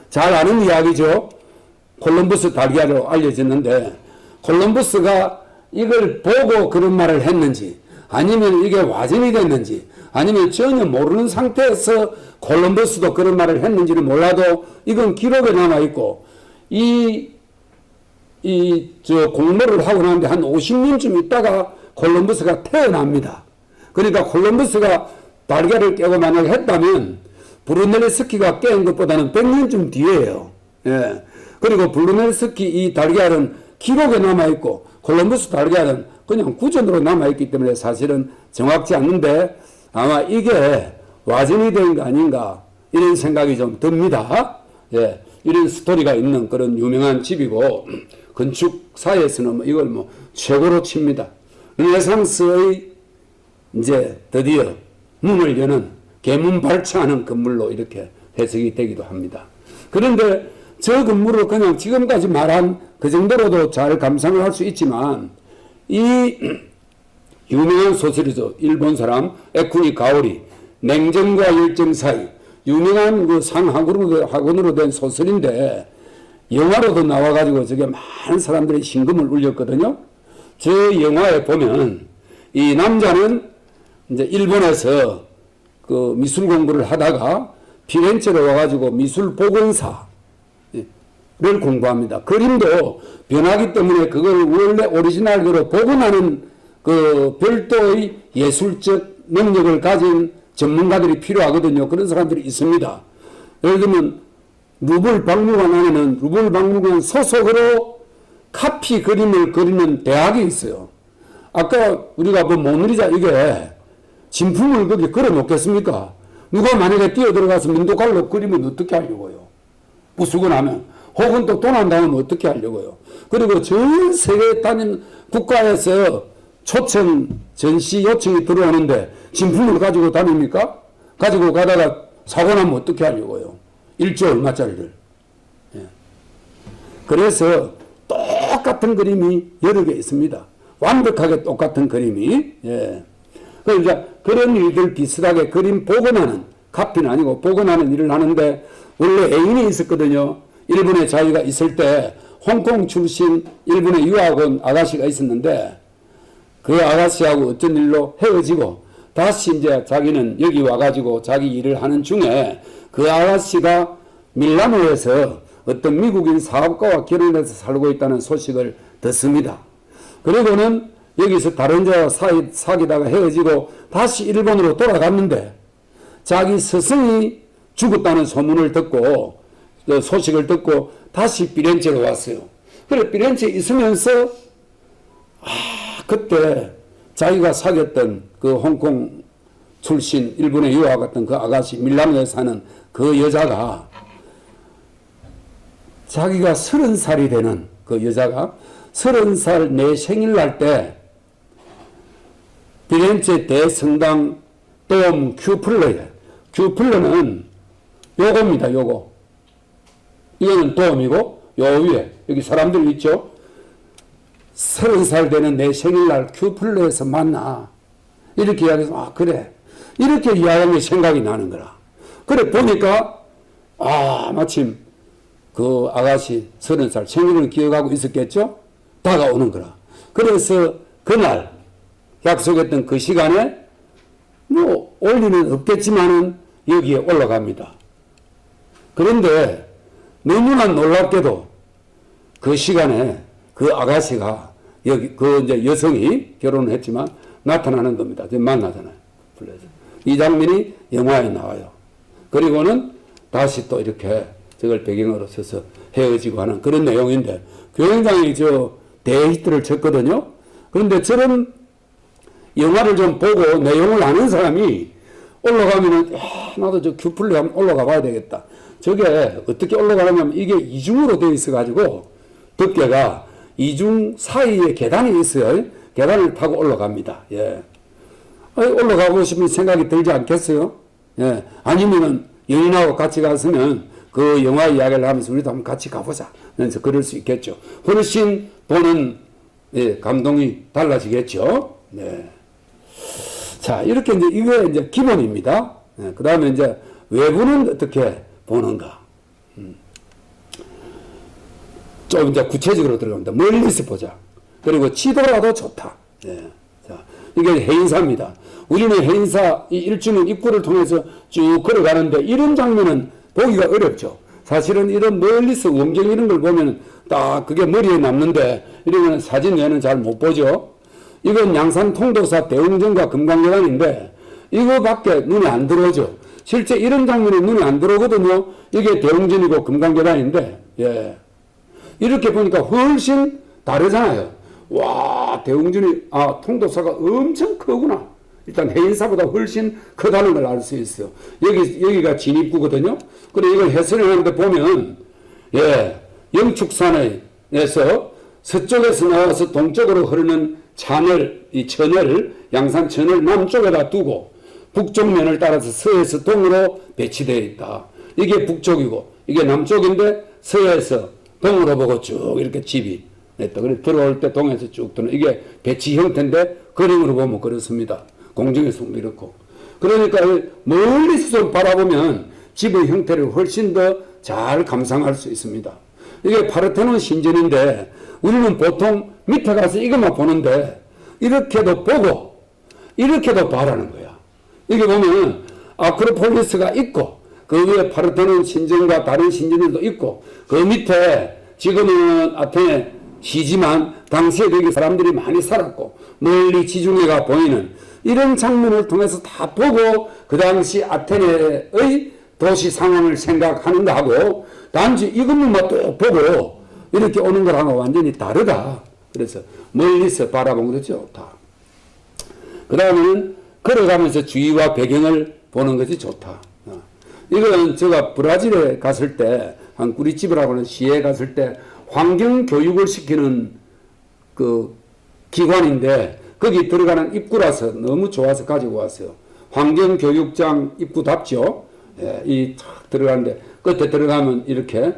잘 아는 이야기죠. 콜럼버스 달걀로 알려졌는데 콜럼버스가 이걸 보고 그런 말을 했는지, 아니면 이게 와전이 됐는지, 아니면 전혀 모르는 상태에서 콜럼버스도 그런 말을 했는지는 몰라도 이건 기록에 남아있고, 공모를 하고 나는데 한 50년쯤 있다가 콜럼버스가 태어납니다. 그러니까 콜럼버스가 달걀을 깨고 만약에 했다면 브루넬스키가 깬 것보다는 100년쯤 뒤에요. 예. 그리고 브루넬스키 이 달걀은 기록에 남아있고 콜럼버스 달걀은 그냥 구전으로 남아있기 때문에 사실은 정확치 않는데 아마 이게 와전이 된 거 아닌가 이런 생각이 좀 듭니다. 예. 이런 스토리가 있는 그런 유명한 집이고 건축사에서는 이걸 최고로 칩니다. 르네상스의 이제 드디어 문을 여는 개문 발차하는 건물로 이렇게 해석이 되기도 합니다. 그런데 저 건물을 그냥 지금까지 말한 그 정도로도 잘 감상을 할 수 있지만 이 유명한 소설이죠. 일본 사람 에쿠니 가오리 냉정과 열정 사이 유명한 그 상학원으로 된 소설인데 영화로도 나와가지고 저게 많은 사람들이 심금을 울렸거든요. 저 영화에 보면 이 남자는 이제 일본에서 그 미술 공부를 하다가 피렌체로 와가지고 미술 복원사를 공부합니다. 그림도 변하기 때문에 그걸 원래 오리지널대로 복원하는 그 별도의 예술적 능력을 가진 전문가들이 필요하거든요. 그런 사람들이 있습니다. 예를 들면 루블 박물관 안에는 루블 박물관 소속으로 카피 그림을 그리는 대학이 있어요. 아까 우리가 모나리자 이게 진품을 거기 걸어 놓겠습니까? 누가 만약에 뛰어들어가서 민도칼로 그리면 어떻게 하려고요? 부수고 나면 혹은 또 돈 안 나오면 어떻게 하려고요? 그리고 전 세계 단위 국가에서 초청 전시 요청이 들어오는데 진품을 가지고 다닙니까? 가지고 가다가 사고 나면 어떻게 하려고요? 1조 얼마짜리를. 예. 그래서 똑같은 그림이 여러 개 있습니다. 완벽하게 똑같은 그림이. 예. 그러니까 그런 일들 비슷하게 그림 복원하는, 카피는 아니고 복원하는 일을 하는데 원래 애인이 있었거든요. 일본에 자기가 있을 때 홍콩 출신 일본에 유학 온 아가씨가 있었는데 그 아가씨하고 어쩐 일로 헤어지고 다시 이제 자기는 여기 와가지고 자기 일을 하는 중에 그 아가씨가 밀라노에서 어떤 미국인 사업가와 결혼해서 살고 있다는 소식을 듣습니다. 그리고는 여기서 다른 자와 사귀다가 헤어지고 다시 일본으로 돌아갔는데 자기 스승이 죽었다는 소문을 듣고 소식을 듣고 다시 피렌체로 왔어요. 그래 피렌체에 있으면서 그때 자기가 사귀었던 그 홍콩 출신 일본에 유학 갔던 그 아가씨 밀라노에 사는 그 여자가 자기가 30살이 되는 그 여자가 30살 내 생일날 때 피렌체 대성당 돔 큐플러에 큐플러는 요겁니다. 요거 이거는 돔이고 요 위에 여기 사람들 있죠. 30살 되는 내 생일날 큐플러에서 만나 이렇게 이야기해서 그래 이렇게 이야기하면 생각이 나는 거라. 그래 보니까 마침 그 아가씨 30살 생일을 기억하고 있었겠죠. 다가오는 거라. 그래서 그날 약속했던 그 시간에 올 리는 없겠지만은 여기에 올라갑니다. 그런데 너무나 놀랍게도 그 시간에 그 아가씨가 여기 그 이제 여성이 결혼을 했지만 나타나는 겁니다. 만나잖아요. 불러서. 이 장면이 영화에 나와요. 그리고는 다시 또 이렇게 저걸 배경으로 써서 헤어지고 하는 그런 내용인데 굉장히 대히트를 쳤거든요. 그런데 저런 영화를 좀 보고 내용을 아는 사람이 올라가면은 나도 저 큐플레 한번 올라가 봐야 되겠다. 저게 어떻게 올라가냐면 이게 이중으로 되어 있어 가지고 덮개가 이중 사이에 계단이 있어요. 계단을 타고 올라갑니다. 예. 올라가고 싶은 생각이 들지 않겠어요? 예. 아니면은 연인하고 같이 갔으면 그 영화 이야기를 하면서 우리도 한번 같이 가보자. 그래서 그럴 수 있겠죠. 훨씬 보는 감동이 달라지겠죠. 네. 자, 이렇게 이게 이제 기본입니다. 네. 그 다음에 이제 외부는 어떻게 보는가. 좀 이제 구체적으로 들어갑니다. 멀리서 보자. 그리고 지도라도 좋다. 예. 자, 이게 해인사입니다. 우리는 해인사 이 일주문 입구를 통해서 쭉 걸어가는데 이런 장면은 보기가 어렵죠. 사실은 이런 멀리서 원경 이런 걸 보면 딱 그게 머리에 남는데 이러면 사진 외에는 잘 못 보죠. 이건 양산 통도사 대웅전과 금강계단인데 이거밖에 눈에 안 들어오죠. 실제 이런 장면이 눈에 안 들어오거든요. 이게 대웅전이고 금강계단인데, 예. 이렇게 보니까 훨씬 다르잖아요. 와, 대웅전이, 통도사가 엄청 크구나. 일단 해인사보다 훨씬 크다는 걸 알 수 있어요. 여기가 진입구거든요. 근데 이걸 해설을 하는데 보면, 예, 영축산에서 서쪽에서 나와서 동쪽으로 흐르는 찬을, 이 천을, 양산 천을 남쪽에다 두고, 북쪽 면을 따라서 서에서 동으로 배치되어 있다. 이게 북쪽이고, 이게 남쪽인데, 서에서 동으로 보고 쭉 이렇게 집이 냈다. 그래 들어올 때 동에서 쭉 들어. 이게 배치 형태인데, 그림으로 보면 그렇습니다. 공중에서도 이렇고. 그러니까 멀리서 좀 바라보면 집의 형태를 훨씬 더 잘 감상할 수 있습니다. 이게 파르테논 신전인데 우리는 보통 밑에 가서 이것만 보는데 이렇게도 보고 이렇게도 봐라는 거야. 이게 보면 아크로폴리스가 있고 그 위에 파르테논 신전과 다른 신전들도 있고 그 밑에 지금은 아테네 시지만 당시에 여기 사람들이 많이 살았고 멀리 지중해가 보이는 이런 장면을 통해서 다 보고 그 당시 아테네의 도시 상황을 생각하는 거하고 단지 이것만 또 보고 이렇게 오는 거랑은 완전히 다르다. 그래서 멀리서 바라보는 것이 좋다. 그 다음에는 걸어가면서 주위와 배경을 보는 것이 좋다. 이건 제가 브라질에 갔을 때 한 꾸리치브라고 하는 시에 갔을 때 환경 교육을 시키는 그 기관인데 거기 들어가는 입구라서 너무 좋아서 가지고 왔어요. 환경교육장 입구답죠. 예, 이 탁 들어가는데 끝에 들어가면 이렇게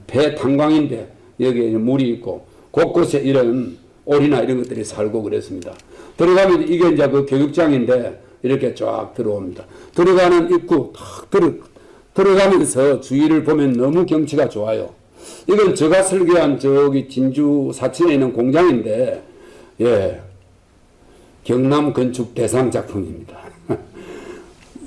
배 탄광인데 여기에 물이 있고 곳곳에 이런 오리나 이런 것들이 살고 그랬습니다. 들어가면 이게 이제 그 교육장인데 이렇게 쫙 들어옵니다. 들어가는 입구 탁 들어가면서 주위를 보면 너무 경치가 좋아요. 이건 제가 설계한 저기 진주 사천에 있는 공장인데, 예, 경남 건축 대상 작품입니다.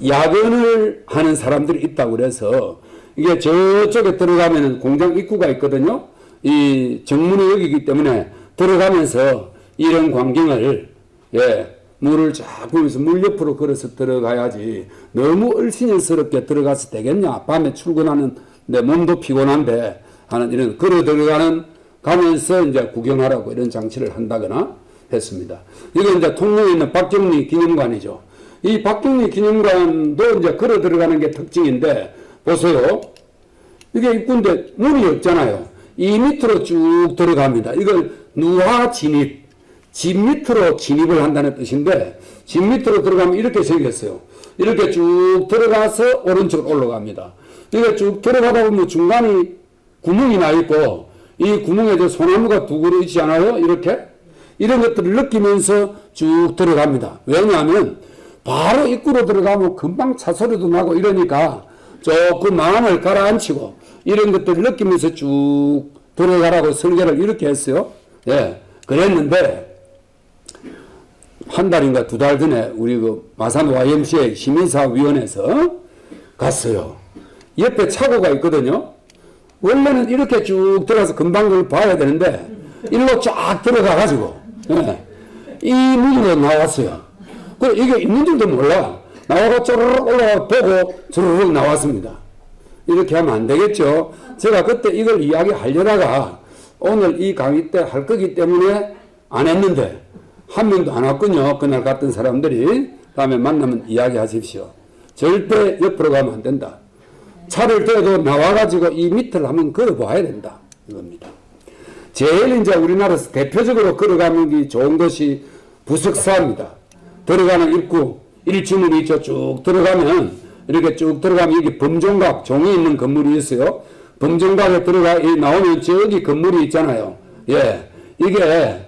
야근을 하는 사람들이 있다고 그래서 이게 저쪽에 들어가면 공장 입구가 있거든요. 이 정문이 여기이기 때문에 들어가면서 이런 광경을, 예, 물을 쫙 보면서 물 옆으로 걸어서 들어가야지 너무 얼씬스럽게 들어가서 되겠냐. 밤에 출근하는 내 몸도 피곤한데 하는 이런 걸어 들어가는 가면서 이제 구경하라고 이런 장치를 한다거나 했습니다. 이게 이제 통로에 있는 박경리 기념관이죠. 이 박경리 기념관도 이제 걸어 들어가는 게 특징인데 보세요. 이게 입구인데 문이 없잖아요. 이 밑으로 쭉 들어갑니다. 이걸 누화 진입, 집 밑으로 진입을 한다는 뜻인데 집 밑으로 들어가면 이렇게 생겼어요. 이렇게 쭉 들어가서 오른쪽으로 올라갑니다. 이게 쭉 들어가다 보면 중간이 구멍이 나 있고 이 구멍에 저 소나무가 두 그루 있지 않아요? 이렇게 이런 것들을 느끼면서 쭉 들어갑니다. 왜냐하면 바로 입구로 들어가면 금방 차 소리도 나고 이러니까 조금 마음을 가라앉히고 이런 것들을 느끼면서 쭉 들어가라고 설계를 이렇게 했어요. 예, 그랬는데 한 달인가 두 달 전에 우리 그 마산 YMCA 시민사업위원회에서 갔어요. 옆에 차고가 있거든요. 원래는 이렇게 쭉 들어가서 금방 그걸 봐야 되는데 일로 쫙 들어가가지고, 예, 이 문으로 나왔어요. 그래 이게 있는 줄도 몰라. 나와서 쪼르륵 올라가 보고 쪼르륵 나왔습니다. 이렇게 하면 안 되겠죠. 제가 그때 이걸 이야기하려다가 오늘 이 강의 때 할 거기 때문에 안 했는데 한 명도 안 왔군요. 그날 갔던 사람들이. 다음에 만나면 이야기하십시오. 절대 옆으로 가면 안 된다. 차를 대도 나와가지고 이 밑을 한번 걸어봐야 된다. 이겁니다. 제일 이제 우리나라에서 대표적으로 걸어가는 게 좋은 것이 부석사입니다. 들어가는 입구, 일주문이 있죠. 쭉 들어가면, 이렇게 쭉 들어가면 여기 범종각, 종이 있는 건물이 있어요. 범종각에 나오면 저기 건물이 있잖아요. 예. 이게,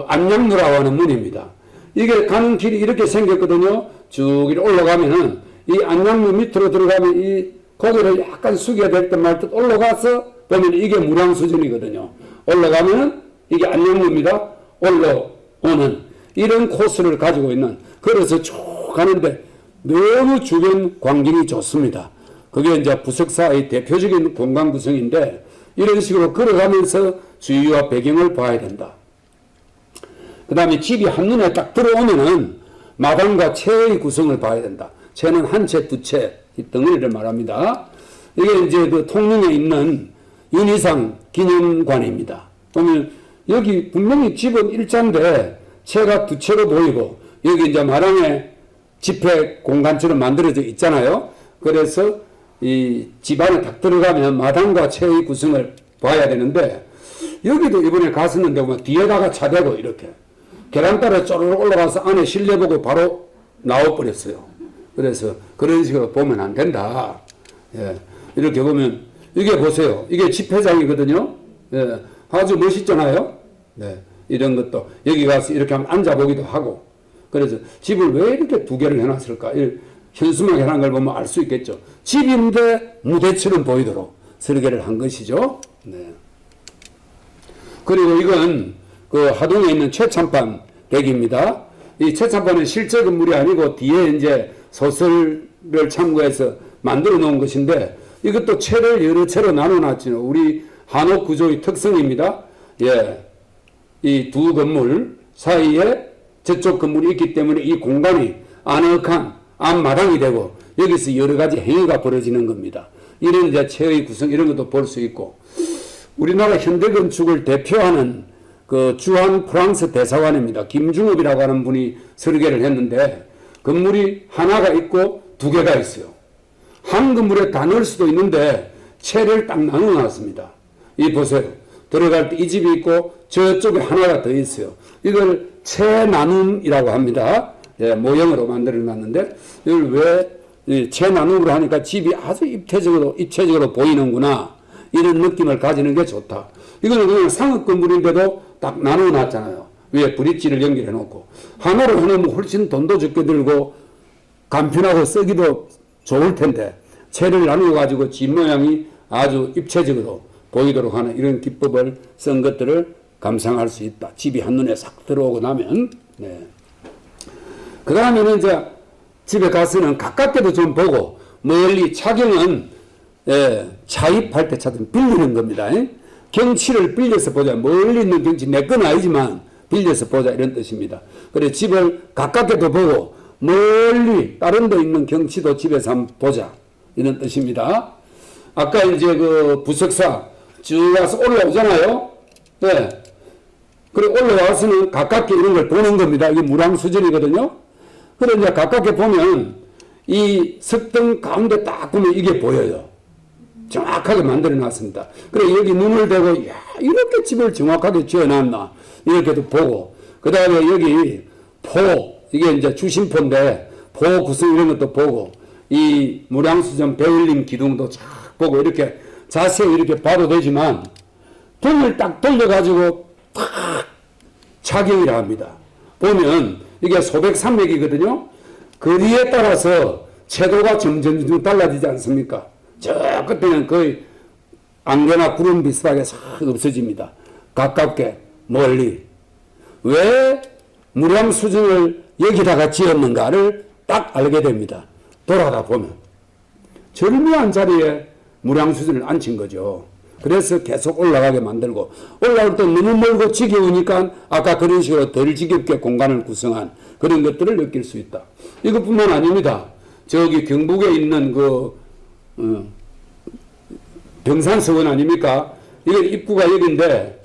안양루라고 하는 문입니다. 이게 가는 길이 이렇게 생겼거든요. 쭉 올라가면은, 이 안양루 밑으로 들어가면 이 고개를 약간 숙여야 될 듯 말 듯 올라가서 보면 이게 무량수전이거든요. 올라가면은 이게 안녕루입니다. 올라오는 이런 코스를 가지고 있는, 걸어서 쭉 가는데 너무 주변 광경이 좋습니다. 그게 이제 부석사의 대표적인 공간 구성인데, 이런 식으로 걸어가면서 주위와 배경을 봐야 된다. 그 다음에 집이 한눈에 딱 들어오면은 마당과 채의 구성을 봐야 된다. 채는 한 채, 두 채, 이 덩어리를 말합니다. 이게 이제 그 통영에 있는 윤희상 기념관입니다. 보면 여기 분명히 집은 일자인데 채가 두 채로 보이고, 여기 이제 마당에 집회 공간처럼 만들어져 있잖아요. 그래서 이 집 안에 딱 들어가면 마당과 채의 구성을 봐야 되는데, 여기도 이번에 갔었는데 보면 뒤에다가 차대고 이렇게 계단 따라 쪼르륵 올라가서 안에 실내 보고 바로 나와버렸어요. 그래서 그런 식으로 보면 안 된다. 예. 이렇게 보면, 이게 보세요. 이게 집회장이거든요. 예. 아주 멋있잖아요. 네. 이런 것도 여기 가서 이렇게 한번 앉아보기도 하고. 그래서 집을 왜 이렇게 두 개를 해놨을까? 현수막에 해놓은 걸 보면 알 수 있겠죠. 집인데 무대처럼 보이도록 설계를 한 것이죠. 네. 그리고 이건 그 하동에 있는 최참판 댁입니다. 이 최참판은 실제 건물이 아니고 뒤에 이제 소설을 참고해서 만들어 놓은 것인데, 이것도 채를 여러 채로 나눠 놨죠. 우리 한옥 구조의 특성입니다. 예. 이 두 건물 사이에 저쪽 건물이 있기 때문에 이 공간이 아늑한 앞마당이 되고, 여기서 여러 가지 행위가 벌어지는 겁니다. 이런 이제 채의 구성, 이런 것도 볼 수 있고, 우리나라 현대건축을 대표하는 그 주한 프랑스 대사관입니다. 김중업이라고 하는 분이 설계를 했는데, 건물이 하나가 있고 두 개가 있어요. 한 건물에 다 넣을 수도 있는데 채를 딱 나눠 놨습니다. 이 보세요. 들어갈 때 이 집이 있고 저쪽에 하나가 더 있어요. 이걸 채 나눔이라고 합니다. 예, 모형으로 만들어 놨는데, 이걸 왜 채 나눔으로 하니까 집이 아주 입체적으로 보이는구나. 이런 느낌을 가지는 게 좋다. 이거는 그냥 상업 건물인데도 딱 나눠 놨잖아요. 위에 브릿지를 연결해 놓고. 하나로 해놓으면 훨씬 돈도 적게 들고 간편하고 쓰기도 좋을 텐데, 채를 나누어 가지고 집 모양이 아주 입체적으로 보이도록 하는 이런 기법을 쓴 것들을 감상할 수 있다. 집이 한눈에 싹 들어오고 나면. 네. 그 다음에는 이제 집에 가서는 가깝게도 좀 보고, 멀리 차경은 차입할 때 차등 빌리는 겁니다. 경치를 빌려서 보자. 멀리 있는 경치, 내 건 아니지만 빌려서 보자, 이런 뜻입니다. 그래, 집을 가깝게도 보고 멀리 다른 데 있는 경치도 집에서 한번 보자, 이런 뜻입니다. 아까 이제 그 부석사 쭉 와서 올라오잖아요. 네. 그래, 올라와서는 가깝게 이런 걸 보는 겁니다. 이게 무랑수전이거든요. 그래, 이제 가깝게 보면 이 석등 가운데 딱 보면 이게 보여요. 정확하게 만들어 놨습니다. 그래, 여기 눈을 대고, 야, 이렇게 집을 정확하게 지어 놨나, 이렇게도 보고, 그 다음에 여기 이게 이제 주심포인데, 포 구성 이런 것도 보고, 이 무량수전 배울림 기둥도 쫙 보고, 이렇게 자세히 이렇게 봐도 되지만, 등을 딱 돌려가지고 탁 착용이라 합니다. 보면 이게 소백산맥이거든요. 거리에 따라서 채도가 점점 달라지지 않습니까? 저 끝에는 거의 안개나 구름 비슷하게 싹 없어집니다. 가깝게, 멀리. 왜 무량수전을 여기다가 지었는가를 딱 알게 됩니다. 돌아다 보면. 절묘한 자리에 무량수전을 앉힌 거죠. 그래서 계속 올라가게 만들고, 올라올 때 너무 멀고 지겨우니까 아까 그런 식으로 덜 지겹게 공간을 구성한 그런 것들을 느낄 수 있다. 이것뿐만 아닙니다. 저기 경북에 있는 병산서원 아닙니까? 이게 입구가 여기인데,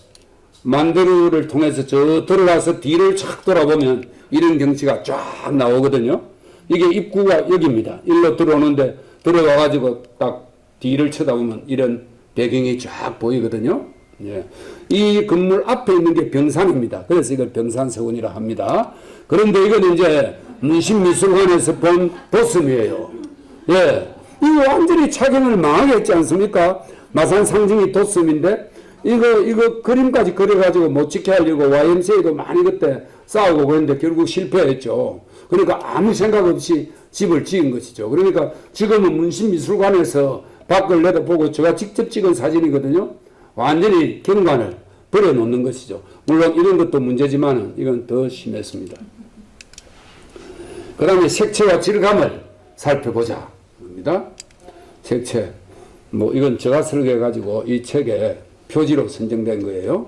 만두를 통해서 저 들어가서 뒤를 착 돌아보면 이런 경치가 쫙 나오거든요. 이게 입구가 여기입니다. 일로 들어오는데 들어가가지고 딱 뒤를 쳐다보면 이런 배경이 쫙 보이거든요. 예. 이 건물 앞에 있는 게 병산입니다. 그래서 이걸 병산서원이라 합니다. 그런데 이건 이제 문신미술관에서 본 도섬이에요. 예. 이거 완전히 착용을 망하게 했지 않습니까? 마산 상징이 도섬인데, 이거 그림까지 그려가지고 못 지게 하려고 YMCA도 많이 그때 싸우고 그랬는데 결국 실패했죠. 그러니까 아무 생각 없이 집을 지은 것이죠. 그러니까 지금은 문신미술관에서 밖을 내다보고 제가 직접 찍은 사진이거든요. 완전히 경관을 버려놓는 것이죠. 물론 이런 것도 문제지만 이건 더 심했습니다. 그 다음에 색채와 질감을 살펴보자 합니다. 색채. 뭐 이건 제가 설계해가지고 이 책에 표지로 선정된 거예요.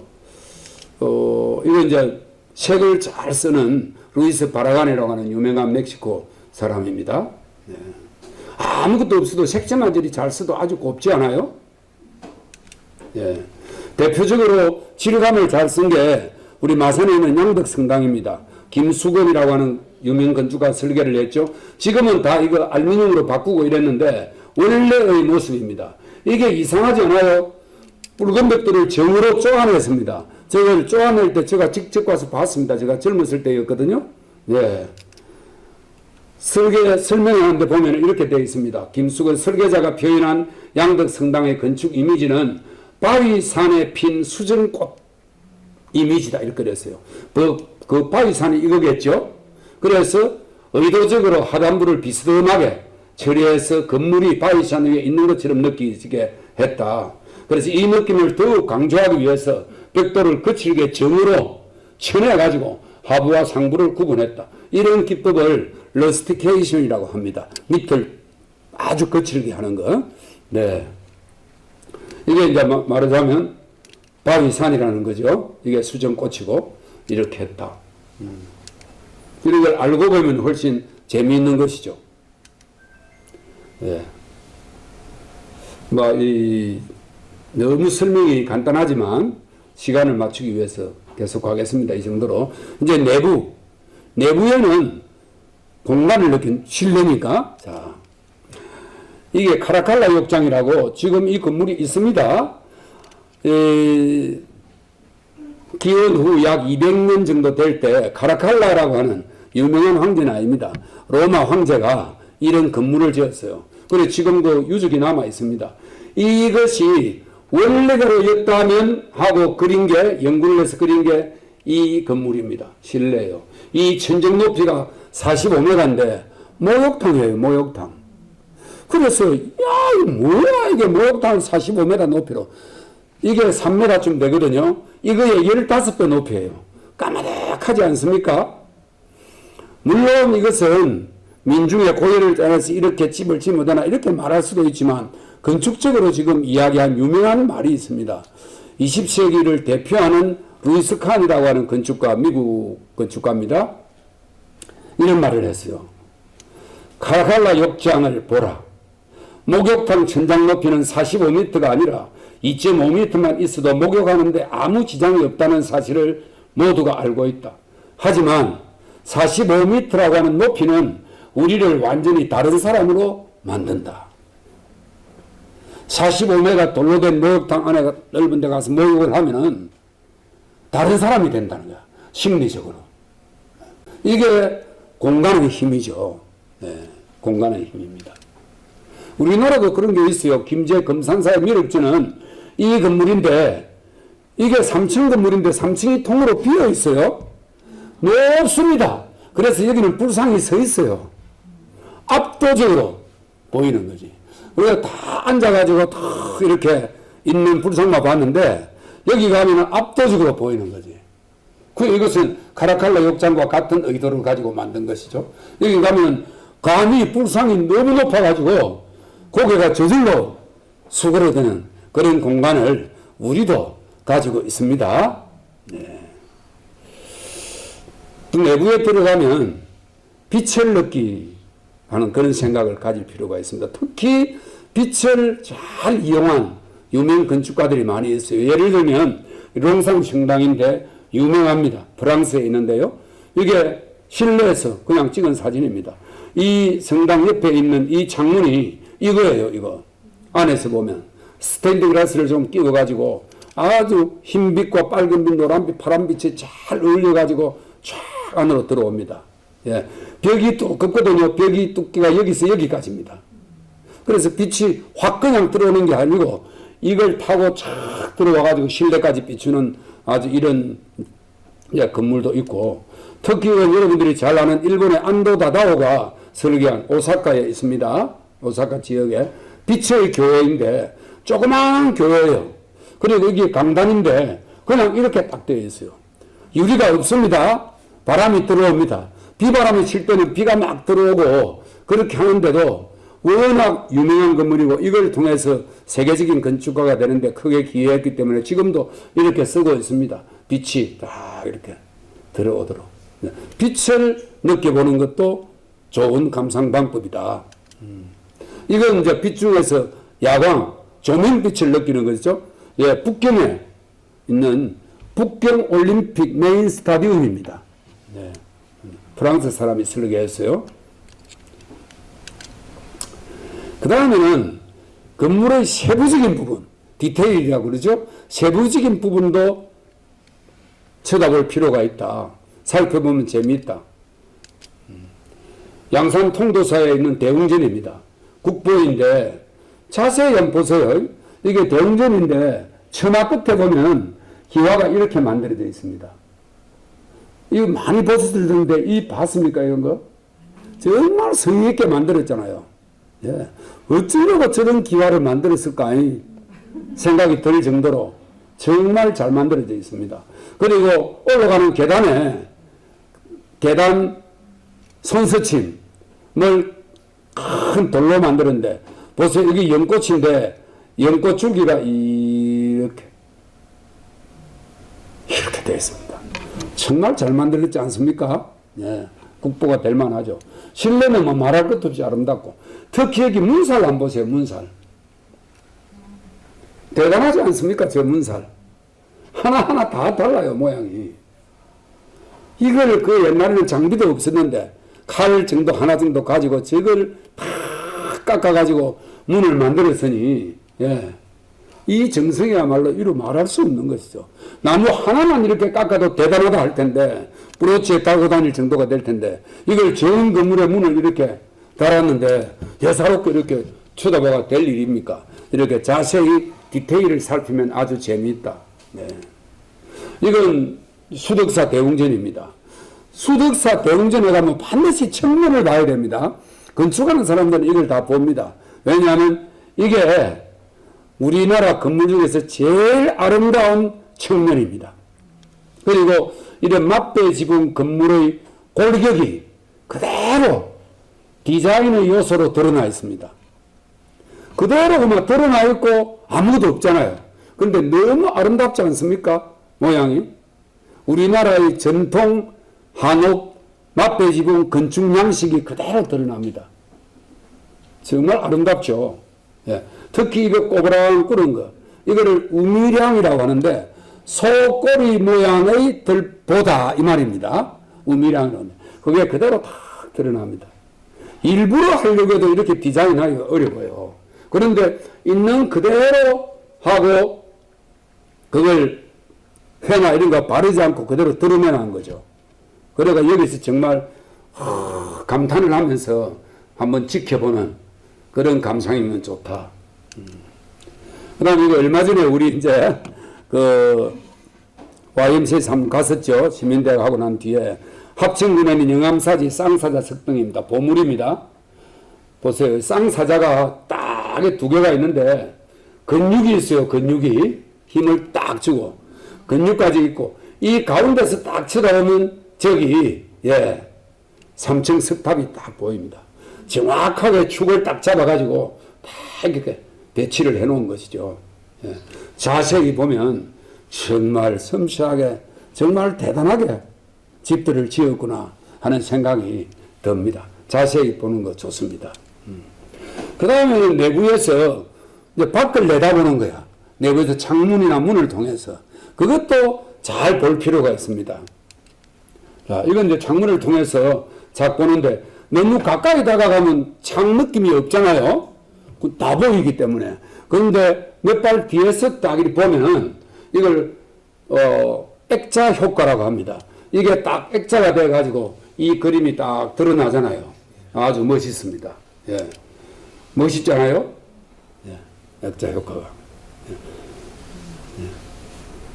이건 이제 색을 잘 쓰는 루이스 바라간이라고 하는 유명한 멕시코 사람입니다. 네. 아무것도 없어도 색채만 저리 잘 써도 아주 곱지 않아요? 예. 대표적으로 질감을 잘 쓴 게 우리 마산에 있는 양덕성당입니다. 김수건이라고 하는 유명 건축가 설계를 했죠. 지금은 다 이거 알루미늄으로 바꾸고 이랬는데 원래의 모습입니다. 이게 이상하지 않아요? 붉은 벽돌을 정으로 쪼아냈습니다. 저걸 쪼아낼 때 제가 직접 가서 봤습니다. 제가 젊었을 때였거든요. 예. 설명하는데 보면 이렇게 되어 있습니다. 김수건 설계자가 표현한 양덕성당의 건축 이미지는 바위산에 핀 수정꽃 이미지다 이렇게 그랬어요. 그 바위산이 이거겠죠. 그래서 의도적으로 하단부를 비스듬하게 처리해서 건물이 바위산 위에 있는 것처럼 느끼게 했다. 그래서 이 느낌을 더욱 강조하기 위해서 벽돌을 거칠게 정으로 쳐내가지고 하부와 상부를 구분했다. 이런 기법을 러스티케이션이라고 합니다. 밑을 아주 거칠게 하는 거. 네. 이게 이제 말하자면 바위산이라는 거죠. 이게 수정꽃이고 이렇게 했다. 이런 걸 알고 보면 훨씬 재미있는 것이죠. 예. 너무 설명이 간단하지만 시간을 맞추기 위해서 계속하겠습니다. 이 정도로. 이제 내부에는 공간을 느낀 실내니까. 자, 이게 카라칼라 욕장이라고 지금 이 건물이 있습니다. 기원 후 약 200년 정도 될 때 카라칼라라고 하는 유명한 황제는 아닙니다. 로마 황제가 이런 건물을 지었어요. 그리고 지금 그 유적이 남아 있습니다. 이것이 원래대로였다면 하고 그린 게, 연구를 해서 그린 게 이 건물입니다. 실내요. 이 천정 높이가 45m인데 목욕탕이에요. 목욕탕. 그래서 야, 뭐야 이게 목욕탕 45m 높이로. 이게 3m쯤 되거든요. 이거의 15배 높이에요. 까마득하지 않습니까? 물론 이것은 민중의 고열을 따라서 이렇게 집을 지으거나 이렇게 말할 수도 있지만 건축적으로 지금 이야기한 유명한 말이 있습니다. 20세기를 대표하는 루이스 칸이라고 하는 건축가, 미국 건축가입니다. 이런 말을 했어요. 카라칼라 욕장을 보라. 목욕탕 천장 높이는 45m가 아니라 2.5m만 있어도 목욕하는데 아무 지장이 없다는 사실을 모두가 알고 있다. 하지만 45m라고 하는 높이는 우리를 완전히 다른 사람으로 만든다. 45m 돌로 된 목욕탕 안에 넓은 데 가서 목욕을 하면은 다른 사람이 된다는 거야. 심리적으로. 이게 공간의 힘이죠. 네, 공간의 힘입니다. 우리나라도 그런 게 있어요. 김제 금산사의 미륵주는 이 건물인데 이게 3층 건물인데 3층이 통으로 비어 있어요. 높습니다. 그래서 여기는 불상이 서 있어요. 압도적으로 보이는 거지. 우리가 다 앉아가지고 다 이렇게 있는 불상만 봤는데 여기 가면 압도적으로 보이는 거지. 이것은 카라칼라 욕장과 같은 의도를 가지고 만든 것이죠. 여기 가면 감히 불상이 너무 높아가지고 고개가 저절로 수그러드는 그런 공간을 우리도 가지고 있습니다. 네. 내부에 들어가면 빛을 느끼 하는 그런 생각을 가질 필요가 있습니다. 특히 빛을 잘 이용한 유명 건축가들이 많이 있어요. 예를 들면 롱상 성당인데 유명합니다. 프랑스에 있는데요. 이게 실내에서 그냥 찍은 사진입니다. 이 성당 옆에 있는 이 창문이 이거예요. 이거 안에서 보면 스테인드 글라스를 좀 끼워가지고 아주 흰빛과 빨간빛, 노란빛, 파란빛이 잘 어울려가지고 쫙 안으로 들어옵니다. 예. 벽이 두껍거든요. 벽이 두께가 여기서 여기까지입니다. 그래서 빛이 확 그냥 들어오는 게 아니고 이걸 타고 쫙 들어와가지고 실내까지 비추는 아주 이런 건물도 있고, 특히 여러분들이 잘 아는 일본의 안도 다다오가 설계한 오사카에 있습니다. 오사카 지역에 빛의 교회인데 조그마한 교회예요. 그리고 이게 강단인데 그냥 이렇게 딱 되어 있어요. 유리가 없습니다. 바람이 들어옵니다. 비바람이 칠 때는 비가 막 들어오고 그렇게 하는데도 워낙 유명한 건물이고 이걸 통해서 세계적인 건축가가 되는데 크게 기여했기 때문에 지금도 이렇게 쓰고 있습니다. 빛이 딱 이렇게 들어오도록. 빛을 느껴보는 것도 좋은 감상 방법이다. 이건 이제 빛 중에서 야광, 조명빛을 느끼는 거죠. 예, 북경에 있는 북경 올림픽 메인 스타디움입니다. 네. 프랑스 사람이 설계했어요. 그 다음에는 건물의 세부적인 부분, 디테일이라고 그러죠. 세부적인 부분도 쳐다볼 필요가 있다. 살펴보면 재미있다. 양산 통도사에 있는 대웅전입니다. 국보인데 자세히 한번 보세요. 이게 대웅전인데 처마 끝에 보면 기와가 이렇게 만들어져 있습니다. 이거 많이 보셨던데 이 봤습니까 이런 거? 정말 성의 있게 만들었잖아요. 예. 어쩌려고 저런 기와를 만들었을까 생각이 들 정도로 정말 잘 만들어져 있습니다. 그리고 올라가는 계단에 계단 손서침을 큰 돌로 만드는데 보세요. 이게 연꽃인데 연꽃 줄기가 이렇게 되어 있습니다. 정말 잘 만들었지 않습니까? 예. 국보가 될 만하죠. 실내는 뭐 말할 것도 없이 아름답고 특히 여기 문살 한번 보세요. 문살 대단하지 않습니까? 저 문살 하나하나 다 달라요. 모양이. 이걸 그 옛날에는 장비도 없었는데 칼 정도 하나 정도 가지고 저걸 팍 깎아가지고 문을 만들었으니 예. 이 정성이야말로 이루 말할 수 없는 것이죠. 나무 하나만 이렇게 깎아도 대단하다 할 텐데 브로치에 달고 다닐 정도가 될 텐데 이걸 전 건물의 문을 이렇게 달았는데 예사롭게 이렇게 쳐다봐가 될 일입니까? 이렇게 자세히 디테일을 살피면 아주 재미있다. 네. 이건 수덕사 대웅전입니다. 수덕사 대웅전에 가면 반드시 청년을 봐야 됩니다. 건축하는 사람들은 이걸 다 봅니다. 왜냐하면 이게 우리나라 건물 중에서 제일 아름다운 청년입니다. 그리고 이런 맞배 지붕 건물의 골격이 그대로 디자인의 요소로 드러나 있습니다. 그대로 그만 드러나 있고 아무것도 없잖아요. 그런데 너무 아름답지 않습니까? 모양이. 우리나라의 전통 한옥 맞배 지붕 건축 양식이 그대로 드러납니다. 정말 아름답죠. 예. 특히 이거 꼬부랑 꿇은 거 이거를 우미량이라고 하는데 소꼬리 모양의 들보다 이 말입니다. 우미량이라고 하는데 그게 그대로 다 드러납니다. 일부러 하려고 해도 이렇게 디자인하기가 어려워요. 그런데 있는 그대로 하고 그걸 회나 이런 거 바르지 않고 그대로 드러내는 거죠. 그러니까 여기서 정말 감탄을 하면서 한번 지켜보는 그런 감상이면 좋다. 그 다음에 이거 얼마 전에 우리 이제 그 YMCA 3 갔었죠. 시민대학 하고 난 뒤에 합천군에는 영암사지 쌍사자 석등입니다. 보물입니다. 보세요. 쌍사자가 딱 두 개가 있는데 근육이 있어요. 근육이 힘을 딱 주고 근육까지 있고 이 가운데서 딱 쳐다보면 저기 예 3층 석탑이 딱 보입니다. 정확하게 축을 딱 잡아가지고 딱 이렇게 배치를 해놓은 것이죠. 예. 자세히 보면 정말 섬세하게 정말 대단하게 집들을 지었구나 하는 생각이 듭니다. 자세히 보는 거 좋습니다. 그 다음에 내부에서 이제 밖을 내다보는 거야. 내부에서 창문이나 문을 통해서 그것도 잘 볼 필요가 있습니다. 자, 이건 이제 창문을 통해서 잘 보는데 너무 가까이 다가가면 창 느낌이 없잖아요. 다 보이기 때문에. 그런데 몇 발 뒤에서 딱 이렇게 보면은 이걸 액자 효과라고 합니다. 이게 딱 액자가 돼가지고 이 그림이 딱 드러나잖아요. 아주 멋있습니다. 예. 멋있잖아요. 예. 액자 효과가. 예. 예.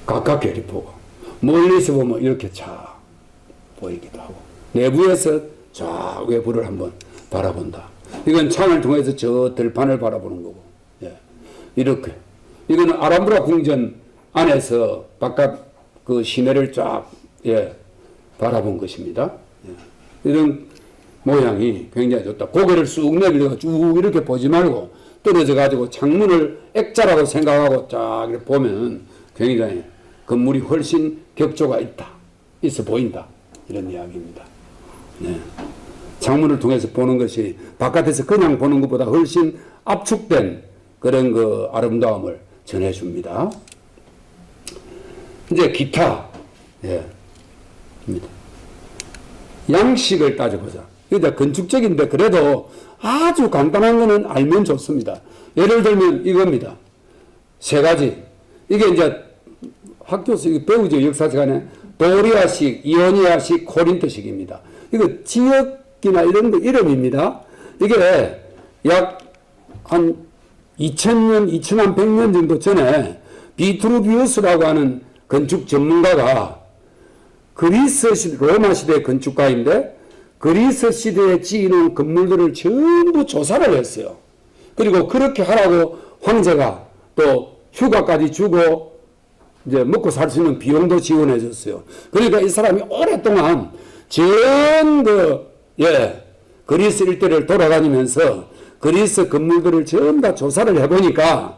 가깝게 이렇게 보고 멀리서 보면 이렇게 쫙 보이기도 하고 내부에서 쫙 외부를 한번 바라본다. 이건 창을 통해서 저 들판을 바라보는 거고. 예. 이렇게. 이거는 아람브라 궁전 안에서 바깥 그 시내를 쫙 예, 바라본 것입니다. 예. 이런 모양이 굉장히 좋다. 고개를 쑥 내밀어 쭉 이렇게 보지 말고 떨어져 가지고 창문을 액자라고 생각하고 쫙 이렇게 보면 굉장히 건물이 훨씬 격조가 있어 보인다. 이런 이야기입니다. 네. 창문을 통해서 보는 것이 바깥에서 그냥 보는 것보다 훨씬 압축된 그런 그 아름다움을 전해줍니다. 이제 기타. 예. 양식을 따져보자. 이게 건축적인데 그래도 아주 간단한 거는 알면 좋습니다. 예를 들면 이겁니다. 세 가지. 이게 이제 학교에서 배우죠. 역사 시간에 도리아식, 이오니아식, 코린토식입니다. 이거 지역이나 이런 거 이름입니다. 이게 약 한 2000년, 2100년 정도 전에 비트루비우스라고 하는 건축 전문가가 그리스 시대, 로마 시대 건축가인데 그리스 시대에 지어놓은 건물들을 전부 조사를 했어요. 그리고 그렇게 하라고 황제가 또 휴가까지 주고 이제 먹고 살 수 있는 비용도 지원해 줬어요. 그러니까 이 사람이 오랫동안 전 그리스 일대를 돌아다니면서 그리스 건물들을 전부 다 조사를 해보니까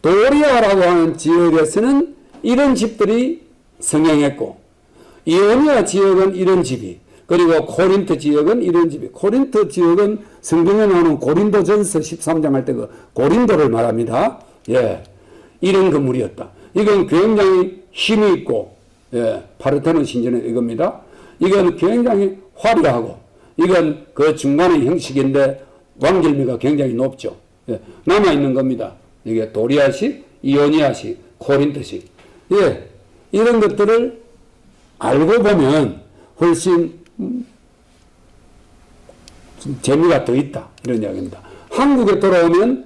도리아라고 하는 지역에서는 이런 집들이 성행했고 이오니아 지역은 이런 집이 그리고 코린토 지역은 이런 집이 코린토 지역은 성경에 나오는 고린도전서 13장 할 때 그 고린도를 말합니다. 예, 이런 건물이었다. 이건 굉장히 힘이 있고 파르테논 신전의 이겁니다. 이건 굉장히 화려하고 이건 그 중간의 형식인데 왕길미가 굉장히 높죠. 예, 남아있는 겁니다. 이게 도리아식, 이오니아식, 코린토식. 예, 이런 것들을 알고 보면 훨씬 재미가 더 있다. 이런 이야기입니다. 한국에 돌아오면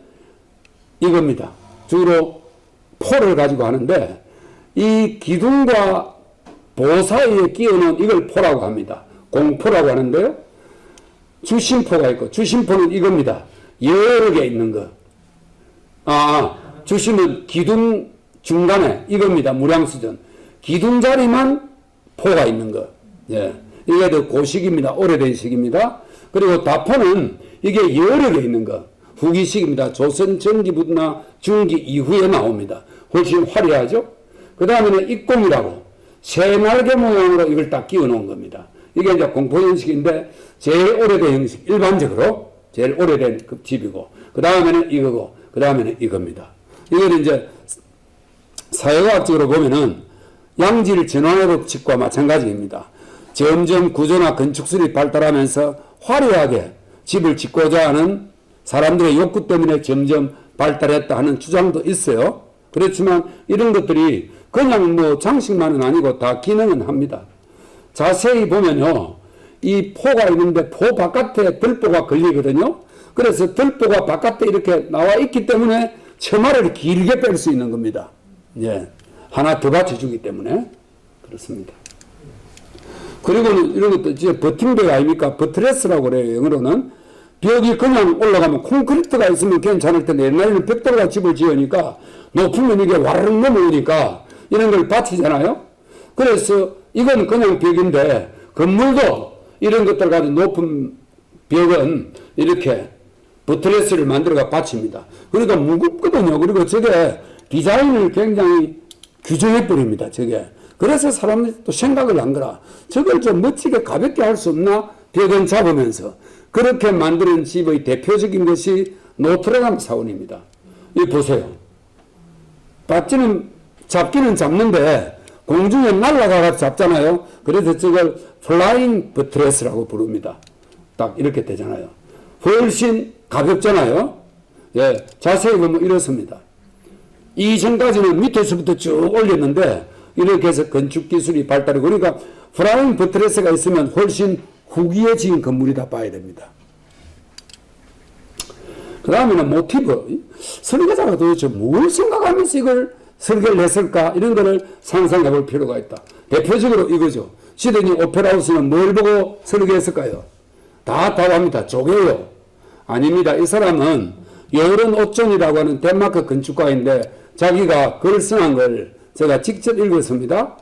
이겁니다. 주로 포를 가지고 하는데 이 기둥과 보 사이에 끼우는 이걸 포라고 합니다. 공포라고 하는데요. 주심포가 있고 주심포는 이겁니다. 여러 개 있는 거. 주심은 기둥 중간에 이겁니다. 무량수전. 기둥 자리만 포가 있는 거. 예. 이게 더 고식입니다. 오래된 식입니다. 그리고 다포는 이게 여러 개 있는 거. 후기식입니다. 조선 전기부나 중기 이후에 나옵니다. 훨씬 화려하죠? 그 다음에는 입공이라고 새 날개 모양으로 이걸 딱 끼워 놓은 겁니다. 이게 이제 공포 형식인데 제일 오래된 형식, 일반적으로 제일 오래된 그 집이고, 그 다음에는 이거고, 그 다음에는 이겁니다. 이거는 이제 사회과학적으로 보면은 양질 전환의 법칙과 마찬가지입니다. 점점 구조나 건축술이 발달하면서 화려하게 집을 짓고자 하는 사람들의 욕구 때문에 점점 발달했다 하는 주장도 있어요. 그렇지만 이런 것들이 그냥 뭐 장식만은 아니고 다 기능은 합니다. 자세히 보면요. 이 포가 있는데 포 바깥에 들보가 걸리거든요. 그래서 들보가 바깥에 이렇게 나와 있기 때문에 처마를 길게 뺄 수 있는 겁니다. 예. 하나 더 받쳐주기 때문에 그렇습니다. 그리고는 이런 것도 이제 버팅백 아닙니까? 버트레스라고 그래요. 영어로는. 벽이 그냥 올라가면 콘크리트가 있으면 괜찮을 텐데 옛날에는 벽돌과 집을 지으니까 높으면 이게 와르르 넘어오니까 이런 걸 받치잖아요. 그래서 이건 그냥 벽인데 건물도 이런 것들 가지고 높은 벽은 이렇게 버트레스를 만들어가 받칩니다. 그러니까 무겁거든요. 그리고 저게 디자인을 굉장히 규정해버립니다. 저게. 그래서 사람들이 또 생각을 한 거라. 저걸 좀 멋지게 가볍게 할 수 없나? 벽은 잡으면서. 그렇게 만드는 집의 대표적인 것이 노트르담 사원입니다. 이 보세요. 잡기는 잡는데 공중에 날아가서 잡잖아요. 그래서 저걸 플라잉 버트레스라고 부릅니다. 딱 이렇게 되잖아요. 훨씬 가볍잖아요. 예, 자세히 보면 이렇습니다. 이전까지는 밑에서부터 쭉 올렸는데 이렇게 해서 건축 기술이 발달하고 그러니까 플라잉 버트레스가 있으면 훨씬 후기에 지은 건물이다 봐야 됩니다. 그 다음에는 모티브. 설계자가 도대체 뭘 생각하면서 이걸 설계를 했을까? 이런 거를 상상해 볼 필요가 있다. 대표적으로 이거죠. 시드니 오페라 하우스는 뭘 보고 설계했을까요? 다 답합니다. 조개요. 아닙니다. 이 사람은 여런 오존이라고 하는 덴마크 건축가인데 자기가 글 써난 걸 제가 직접 읽었습니다.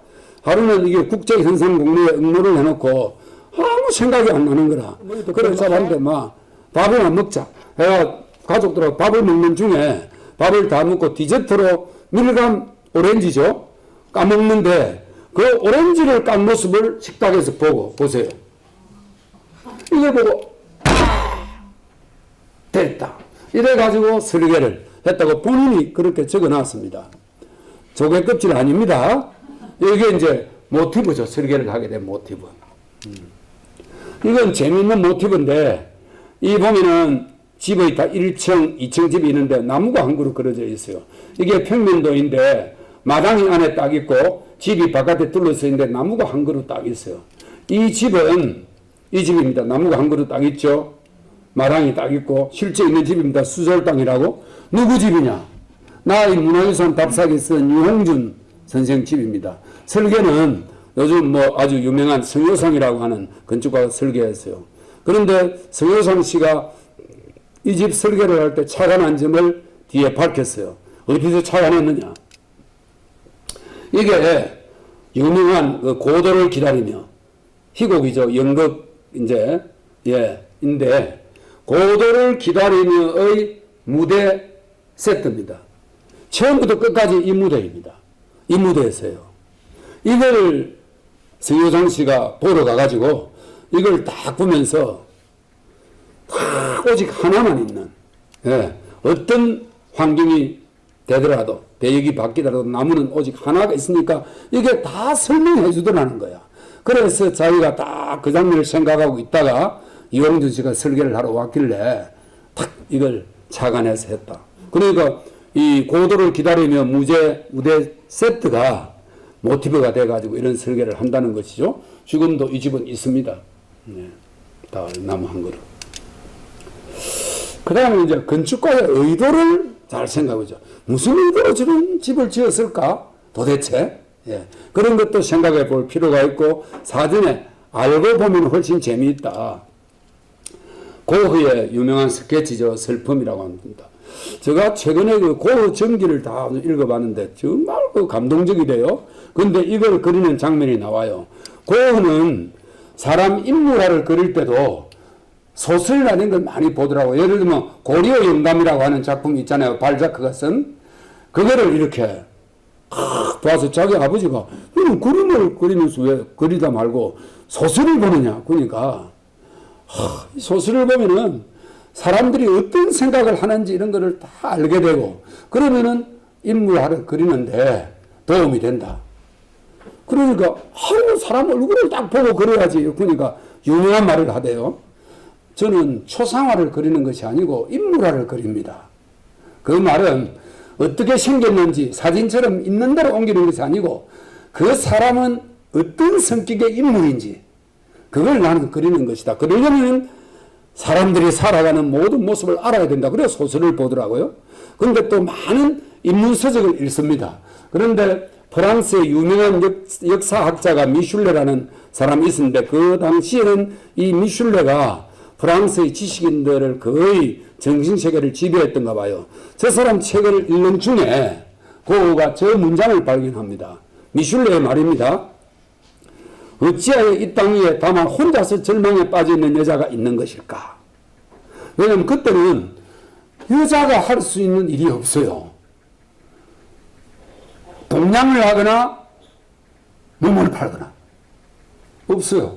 하루는 이게 국제현상 공모에 응모를 해놓고 아무 생각이 안 나는 거라. 그런 사람한테 막 밥을 안 먹자. 내가 가족들하고 밥을 먹는 중에 밥을 다 먹고 디저트로 밀감 오렌지죠. 까먹는데 그 오렌지를 깐 모습을 식탁에서 보세요. 이걸 보고 됐다. 이래가지고 설계를 했다고 본인이 그렇게 적어놨습니다. 조개 껍질 아닙니다. 이게 이제 모티브죠. 설계를 하게 된 모티브. 이건 재미있는 모티브인데 이 보면은 집의 다 1층, 2층 집이 있는데 나무가 한 그루 그려져 있어요. 이게 평면도인데 마당이 안에 딱 있고 집이 바깥에 둘러서 있는데 나무가 한 그루 딱 있어요. 이 집은 이 집입니다. 나무가 한 그루 딱 있죠. 마당이 딱 있고 실제 있는 집입니다. 수절당이라고. 누구 집이냐? 나의 문화유산 답사기 쓴 유홍준 선생 집입니다. 설계는 요즘 뭐 아주 유명한 성효상이라고 하는 건축가가 설계했어요. 그런데 성효상 씨가 이 집 설계를 할 때 착안한 점을 뒤에 밝혔어요. 어디서 착안했느냐? 이게 유명한 그 고도를 기다리며 희곡이죠. 연극 이제 인데 고도를 기다리며의 무대 세트입니다. 처음부터 끝까지 이 무대입니다. 이 무대에서요. 이걸 성효상 씨가 보러 가가지고 이걸 딱 보면서 다 오직 하나만 있는 어떤 환경이 되더라도 배역이 바뀌더라도 나무는 오직 하나가 있으니까 이게 다 설명해 주더라는 거야. 그래서 자기가 딱 그 장면을 생각하고 있다가 이홍준 씨가 설계를 하러 왔길래 탁 이걸 착안해서 했다. 그러니까 이 고도를 기다리며 무대 세트가 모티브가 돼가지고 이런 설계를 한다는 것이죠. 지금도 이 집은 있습니다. 다 나무 한 그루. 그 다음에 이제 건축가의 의도를 잘 생각하죠. 무슨 의도로 저런 집을 지었을까? 도대체? 그런 것도 생각해 볼 필요가 있고, 사전에 알고 보면 훨씬 재미있다. 고흐의 유명한 스케치죠. 슬픔이라고 합니다. 제가 최근에 그 고흐 전기를 다 읽어봤는데 정말 그 감동적이래요. 근데 이걸 그리는 장면이 나와요. 고흐는 사람 인물화를 그릴 때도 소설이라는 걸 많이 보더라고요. 예를 들면 고리오 영감이라고 하는 작품이 있잖아요. 발자크가 쓴. 그거를 이렇게 봐서 자기 아버지가 이런 그림을 그리면서 왜 그리다 말고 소설을 보느냐. 그러니까 소설을 보면은 사람들이 어떤 생각을 하는지 이런 거를 다 알게 되고 그러면은 인물화를 그리는데 도움이 된다. 그러니까 사람 얼굴을 딱 보고 그려야지. 그러니까 유명한 말을 하대요. 저는 초상화를 그리는 것이 아니고 인물화를 그립니다. 그 말은 어떻게 생겼는지 사진처럼 있는 대로 옮기는 것이 아니고 그 사람은 어떤 성격의 인물인지 그걸 나는 그리는 것이다. 그러려면 사람들이 살아가는 모든 모습을 알아야 된다. 그래서 소설을 보더라고요. 그런데 또 많은 인문서적을 읽습니다. 그런데 프랑스의 유명한 역사학자가 미슐레라는 사람이 있었는데 그 당시에는 이 미슐레가 프랑스의 지식인들을 거의 정신세계를 지배했던가 봐요. 저 사람 책을 읽는 중에 고흐가 저 문장을 발견합니다. 미슐레의 말입니다. 어찌하여 이 땅 위에 다만 혼자서 절망에 빠져있는 여자가 있는 것일까? 왜냐하면 그때는 여자가 할 수 있는 일이 없어요. 동냥을 하거나 몸을 팔거나 없어요.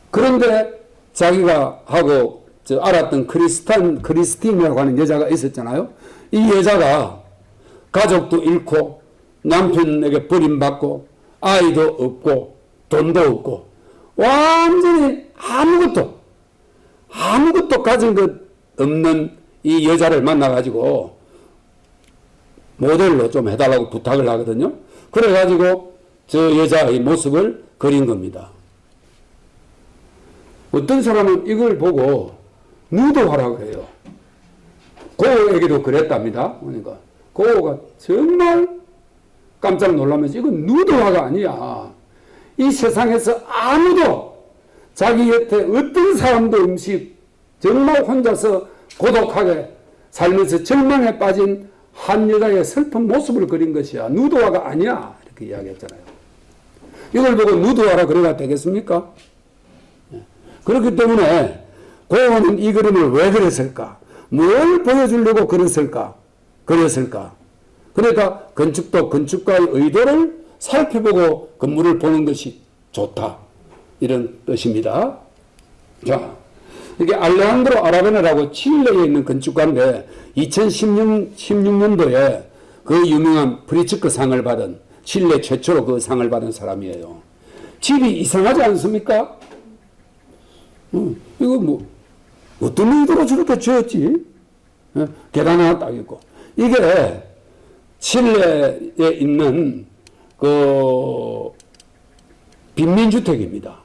그런데 자기가 하고 알았던 크리스틴이라고 하는 여자가 있었잖아요. 이 여자가 가족도 잃고 남편에게 버림받고 아이도 없고 돈도 없고 완전히 아무것도 가진 것 없는 이 여자를 만나가지고 모델로 좀 해달라고 부탁을 하거든요. 그래가지고 저 여자의 모습을 그린 겁니다. 어떤 사람은 이걸 보고 누드화라고 해요. 고흐에게도 그랬답니다. 그러니까 고흐가 정말 깜짝 놀라면서 이건 누드화가 아니야. 이 세상에서 아무도 자기 곁에 어떤 사람도 없이 정말 혼자서 고독하게 살면서 절망에 빠진 한 여자의 슬픈 모습을 그린 것이야. 누드화가 아니야. 이렇게 이야기했잖아요. 이걸 보고 너도 와라 그래가 되겠습니까? 그렇기 때문에 고흐는 이 그림을 왜 그렸을까? 뭘 보여주려고 그렸을까? 그러니까 건축도 건축가의 의도를 살펴보고 건물을 보는 것이 좋다. 이런 뜻입니다. 자, 이게 알레한드로 아라베나라고 칠레에 있는 건축가인데 2016년도에 그 유명한 프리츠크 상을 받은 칠레 최초로 그 상을 받은 사람이에요. 집이 이상하지 않습니까? 이거 뭐 어떤 의도로 저렇게 지었지? 계단 하나 딱 있고. 이게 칠레에 있는 그 빈민주택입니다.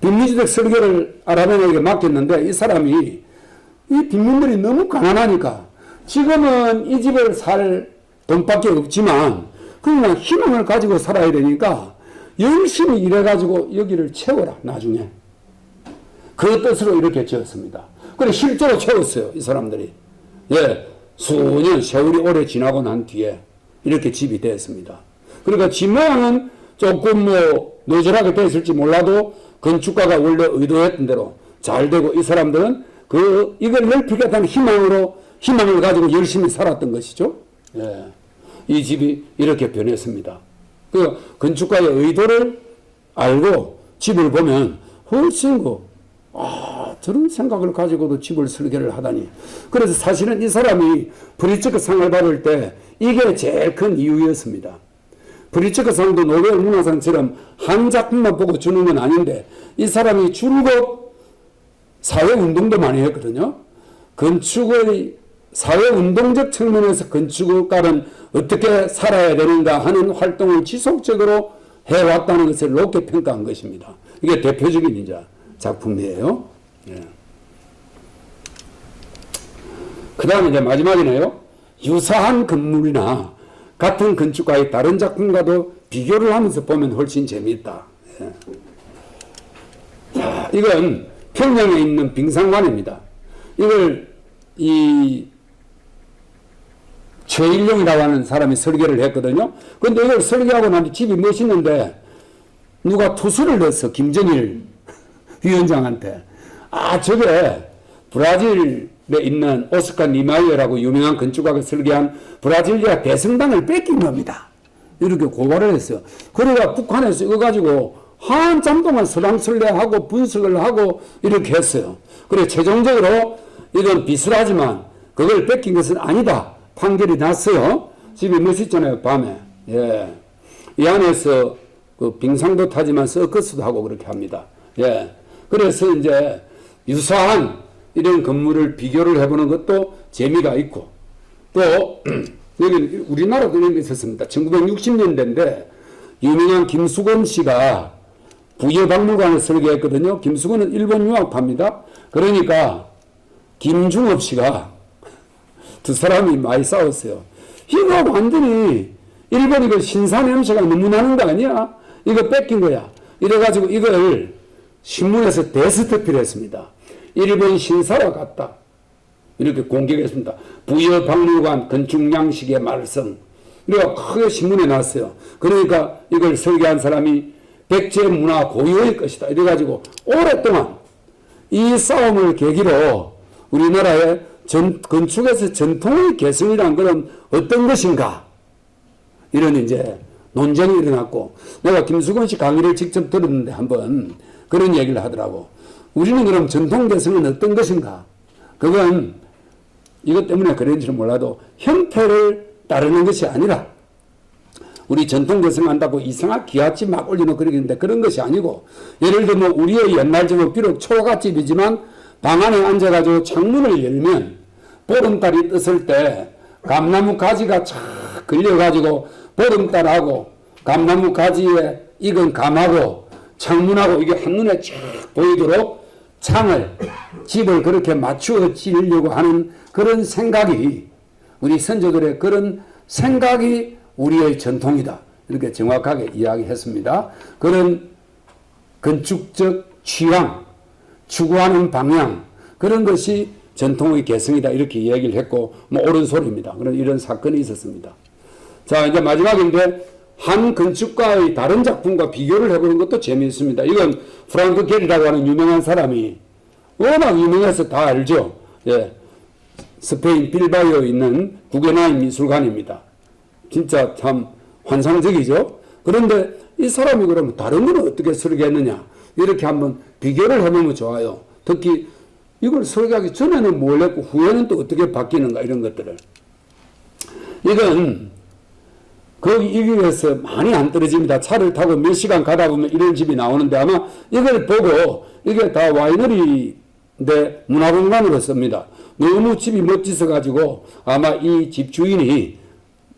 빈민주택 설계를 아라베나에게 맡겼는데 이 사람이 이 빈민들이 너무 가난하니까 지금은 이 집을 살 돈밖에 없지만 그냥 희망을 가지고 살아야 되니까 열심히 일해가지고 여기를 채워라 나중에. 그 뜻으로 이렇게 지었습니다. 그래 실제로 채웠어요 이 사람들이. 예, 수년 세월이 오래 지나고 난 뒤에 이렇게 집이 되었습니다. 그러니까 집 모양은 조금 뭐 노절하게 됐을지 몰라도 건축가가 원래 의도했던 대로 잘 되고 이 사람들은 이걸 넓히겠다는 희망을 가지고 열심히 살았던 것이죠. 예. 이 집이 이렇게 변했습니다. 그 건축가의 의도를 알고 집을 보면 훨씬 저런 생각을 가지고도 집을 설계를 하다니. 그래서 사실은 이 사람이 프리츠크 상을 받을 때 이게 제일 큰 이유였습니다. 프리츠크 상도 노벨 문화상처럼 한 작품만 보고 주는 건 아닌데 이 사람이 줄곧 사회운동도 많이 했거든요. 건축의 사회운동적 측면에서 건축가는 어떻게 살아야 되는가 하는 활동을 지속적으로 해왔다는 것을 높게 평가한 것입니다. 이게 대표적인 이제 작품이에요. 예. 그 다음에 이제 마지막이네요. 유사한 건물이나 같은 건축가의 다른 작품과도 비교를 하면서 보면 훨씬 재미있다. 예. 자, 이건 평양에 있는 빙상관입니다. 이걸 최일용이라고 하는 사람이 설계를 했거든요. 근데 이걸 설계하고 나니 집이 멋있는데 누가 투수를 넣었어. 김정일 위원장한테. 저게 브라질에 있는 오스카 니마이어라고 유명한 건축가가 설계한 브라질리아 대성당을 뺏긴 겁니다. 이렇게 고발을 했어요. 그러다 북한에서 이거 가지고 한참 동안 서당설례하고 분석을 하고 이렇게 했어요. 그래 최종적으로 이건 비슷하지만 그걸 뺏긴 것은 아니다. 판결이 났어요. 집이 멋있잖아요. 밤에. 예. 이 안에서 그 빙상도 타지만 서커스도 하고 그렇게 합니다. 예. 그래서 이제 유사한 이런 건물을 비교를 해보는 것도 재미가 있고 또 여기 우리나라도 이런 게 있었습니다. 1960년대인데 유명한 김수건 씨가 부여박물관을 설계했거든요. 김수건은 일본 유학파입니다. 그러니까 김중업 씨가 두 사람이 많이 싸웠어요. 이거 완전히 일본 이거 신사 냄새가 너무 나는 거 아니야? 이거 뺏긴 거야. 이래가지고 이걸 신문에서 대스토피를 했습니다. 일본 신사와 같다. 이렇게 공격했습니다. 부여박물관 건축 양식의 말썽. 그래가 크게 신문에 났어요. 그러니까 이걸 설계한 사람이 백제 문화 고유의 것이다. 이래가지고 오랫동안 이 싸움을 계기로 우리나라의 건축에서 전통의 개성이란 것은 어떤 것인가? 이런 이제 논쟁이 일어났고, 내가 김수건 씨 강의를 직접 들었는데 한번 그런 얘기를 하더라고. 우리는 그럼 전통 개성은 어떤 것인가? 그건 이것 때문에 그런지는 몰라도 형태를 따르는 것이 아니라 우리 전통 개성 한다고 이상하게 기와집 막 올려놓고 그러는데 그런 것이 아니고, 예를 들면 우리의 옛날 집은 비록 초가집이지만 방 안에 앉아가지고 창문을 열면 보름달이 떴을 때 감나무 가지가 착 걸려가지고 보름달하고 감나무 가지에 익은 감하고 창문하고 이게 한눈에 쫙 보이도록 집을 그렇게 맞추어 지으려고 하는 그런 생각이, 우리 선조들의 그런 생각이 우리의 전통이다. 이렇게 정확하게 이야기했습니다. 그런 건축적 취향, 추구하는 방향, 그런 것이 전통의 개성이다. 이렇게 이야기를 했고, 뭐 옳은 소리입니다. 그런 이런 사건이 있었습니다. 자, 이제 마지막인데, 한 건축가의 다른 작품과 비교를 해보는 것도 재미있습니다. 이건 프랑크 게리라고 하는 유명한 사람이 워낙 유명해서 다 알죠. 예. 스페인 빌바오에 있는 구게나임 미술관입니다. 진짜 참 환상적이죠. 그런데 이 사람이 그러면 다른 건 어떻게 설계했느냐 이렇게 한번 비교를 해보면 좋아요. 특히 이걸 설계하기 전에는 뭘 했고 후에는 또 어떻게 바뀌는가 이런 것들을. 이건 거기 이 위에서 많이 안 떨어집니다. 차를 타고 몇 시간 가다 보면 이런 집이 나오는데 아마 이걸 보고 이게 다 와이너리인데 문화공간으로 씁니다. 너무 집이 멋지서 가지고 아마 이 집 주인이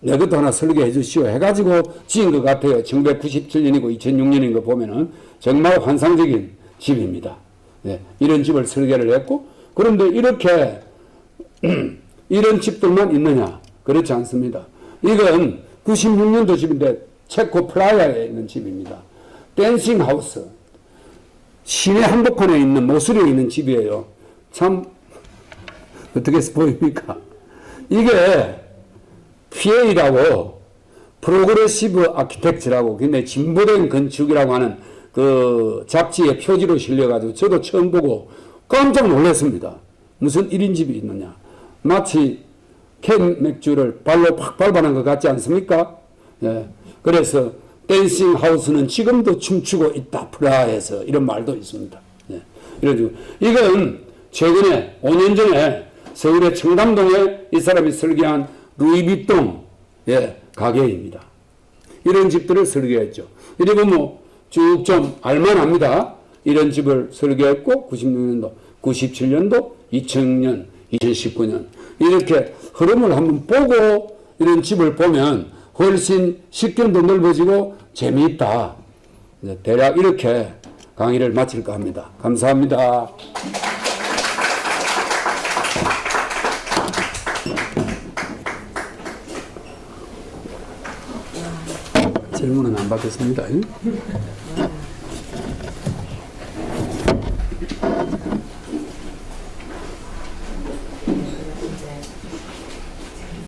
내 것도 하나 설계해 주시오 해가지고 지은 것 같아요. 1997년이고 2006년인 거 보면은 정말 환상적인 집입니다. 네, 이런 집을 설계를 했고 그런데 이렇게 이런 집들만 있느냐? 그렇지 않습니다. 이건 96년도 집인데 체코 프라하에 있는 집입니다. 댄싱 하우스. 시내 한복판에 있는 모서리에 있는 집이에요. 참 어떻게 보입니까? 이게 PA라고 프로그레시브 아키텍처라고 굉장히 진보된 건축이라고 하는 그 잡지의 표지로 실려가지고 저도 처음 보고 깜짝 놀랐습니다. 무슨 1인 집이 있느냐. 마치 캔 맥주를 발로 팍 밟아낸 것 같지 않습니까? 예. 그래서 댄싱 하우스는 지금도 춤추고 있다. 프라하에서 이런 말도 있습니다. 예. 이래가지고 이건 최근에 5년 전에 서울의 청담동에 이 사람이 설계한 루이비통 예, 가게입니다. 이런 집들을 설계했죠. 이래 보면 쭉 좀 알만합니다. 이런 집을 설계했고 96년도, 97년도, 2000년, 2019년 이렇게 흐름을 한번 보고 이런 집을 보면 훨씬 식견도 넓어지고 재미있다. 대략 이렇게 강의를 마칠까 합니다. 감사합니다. 질문은 안 받겠습니다.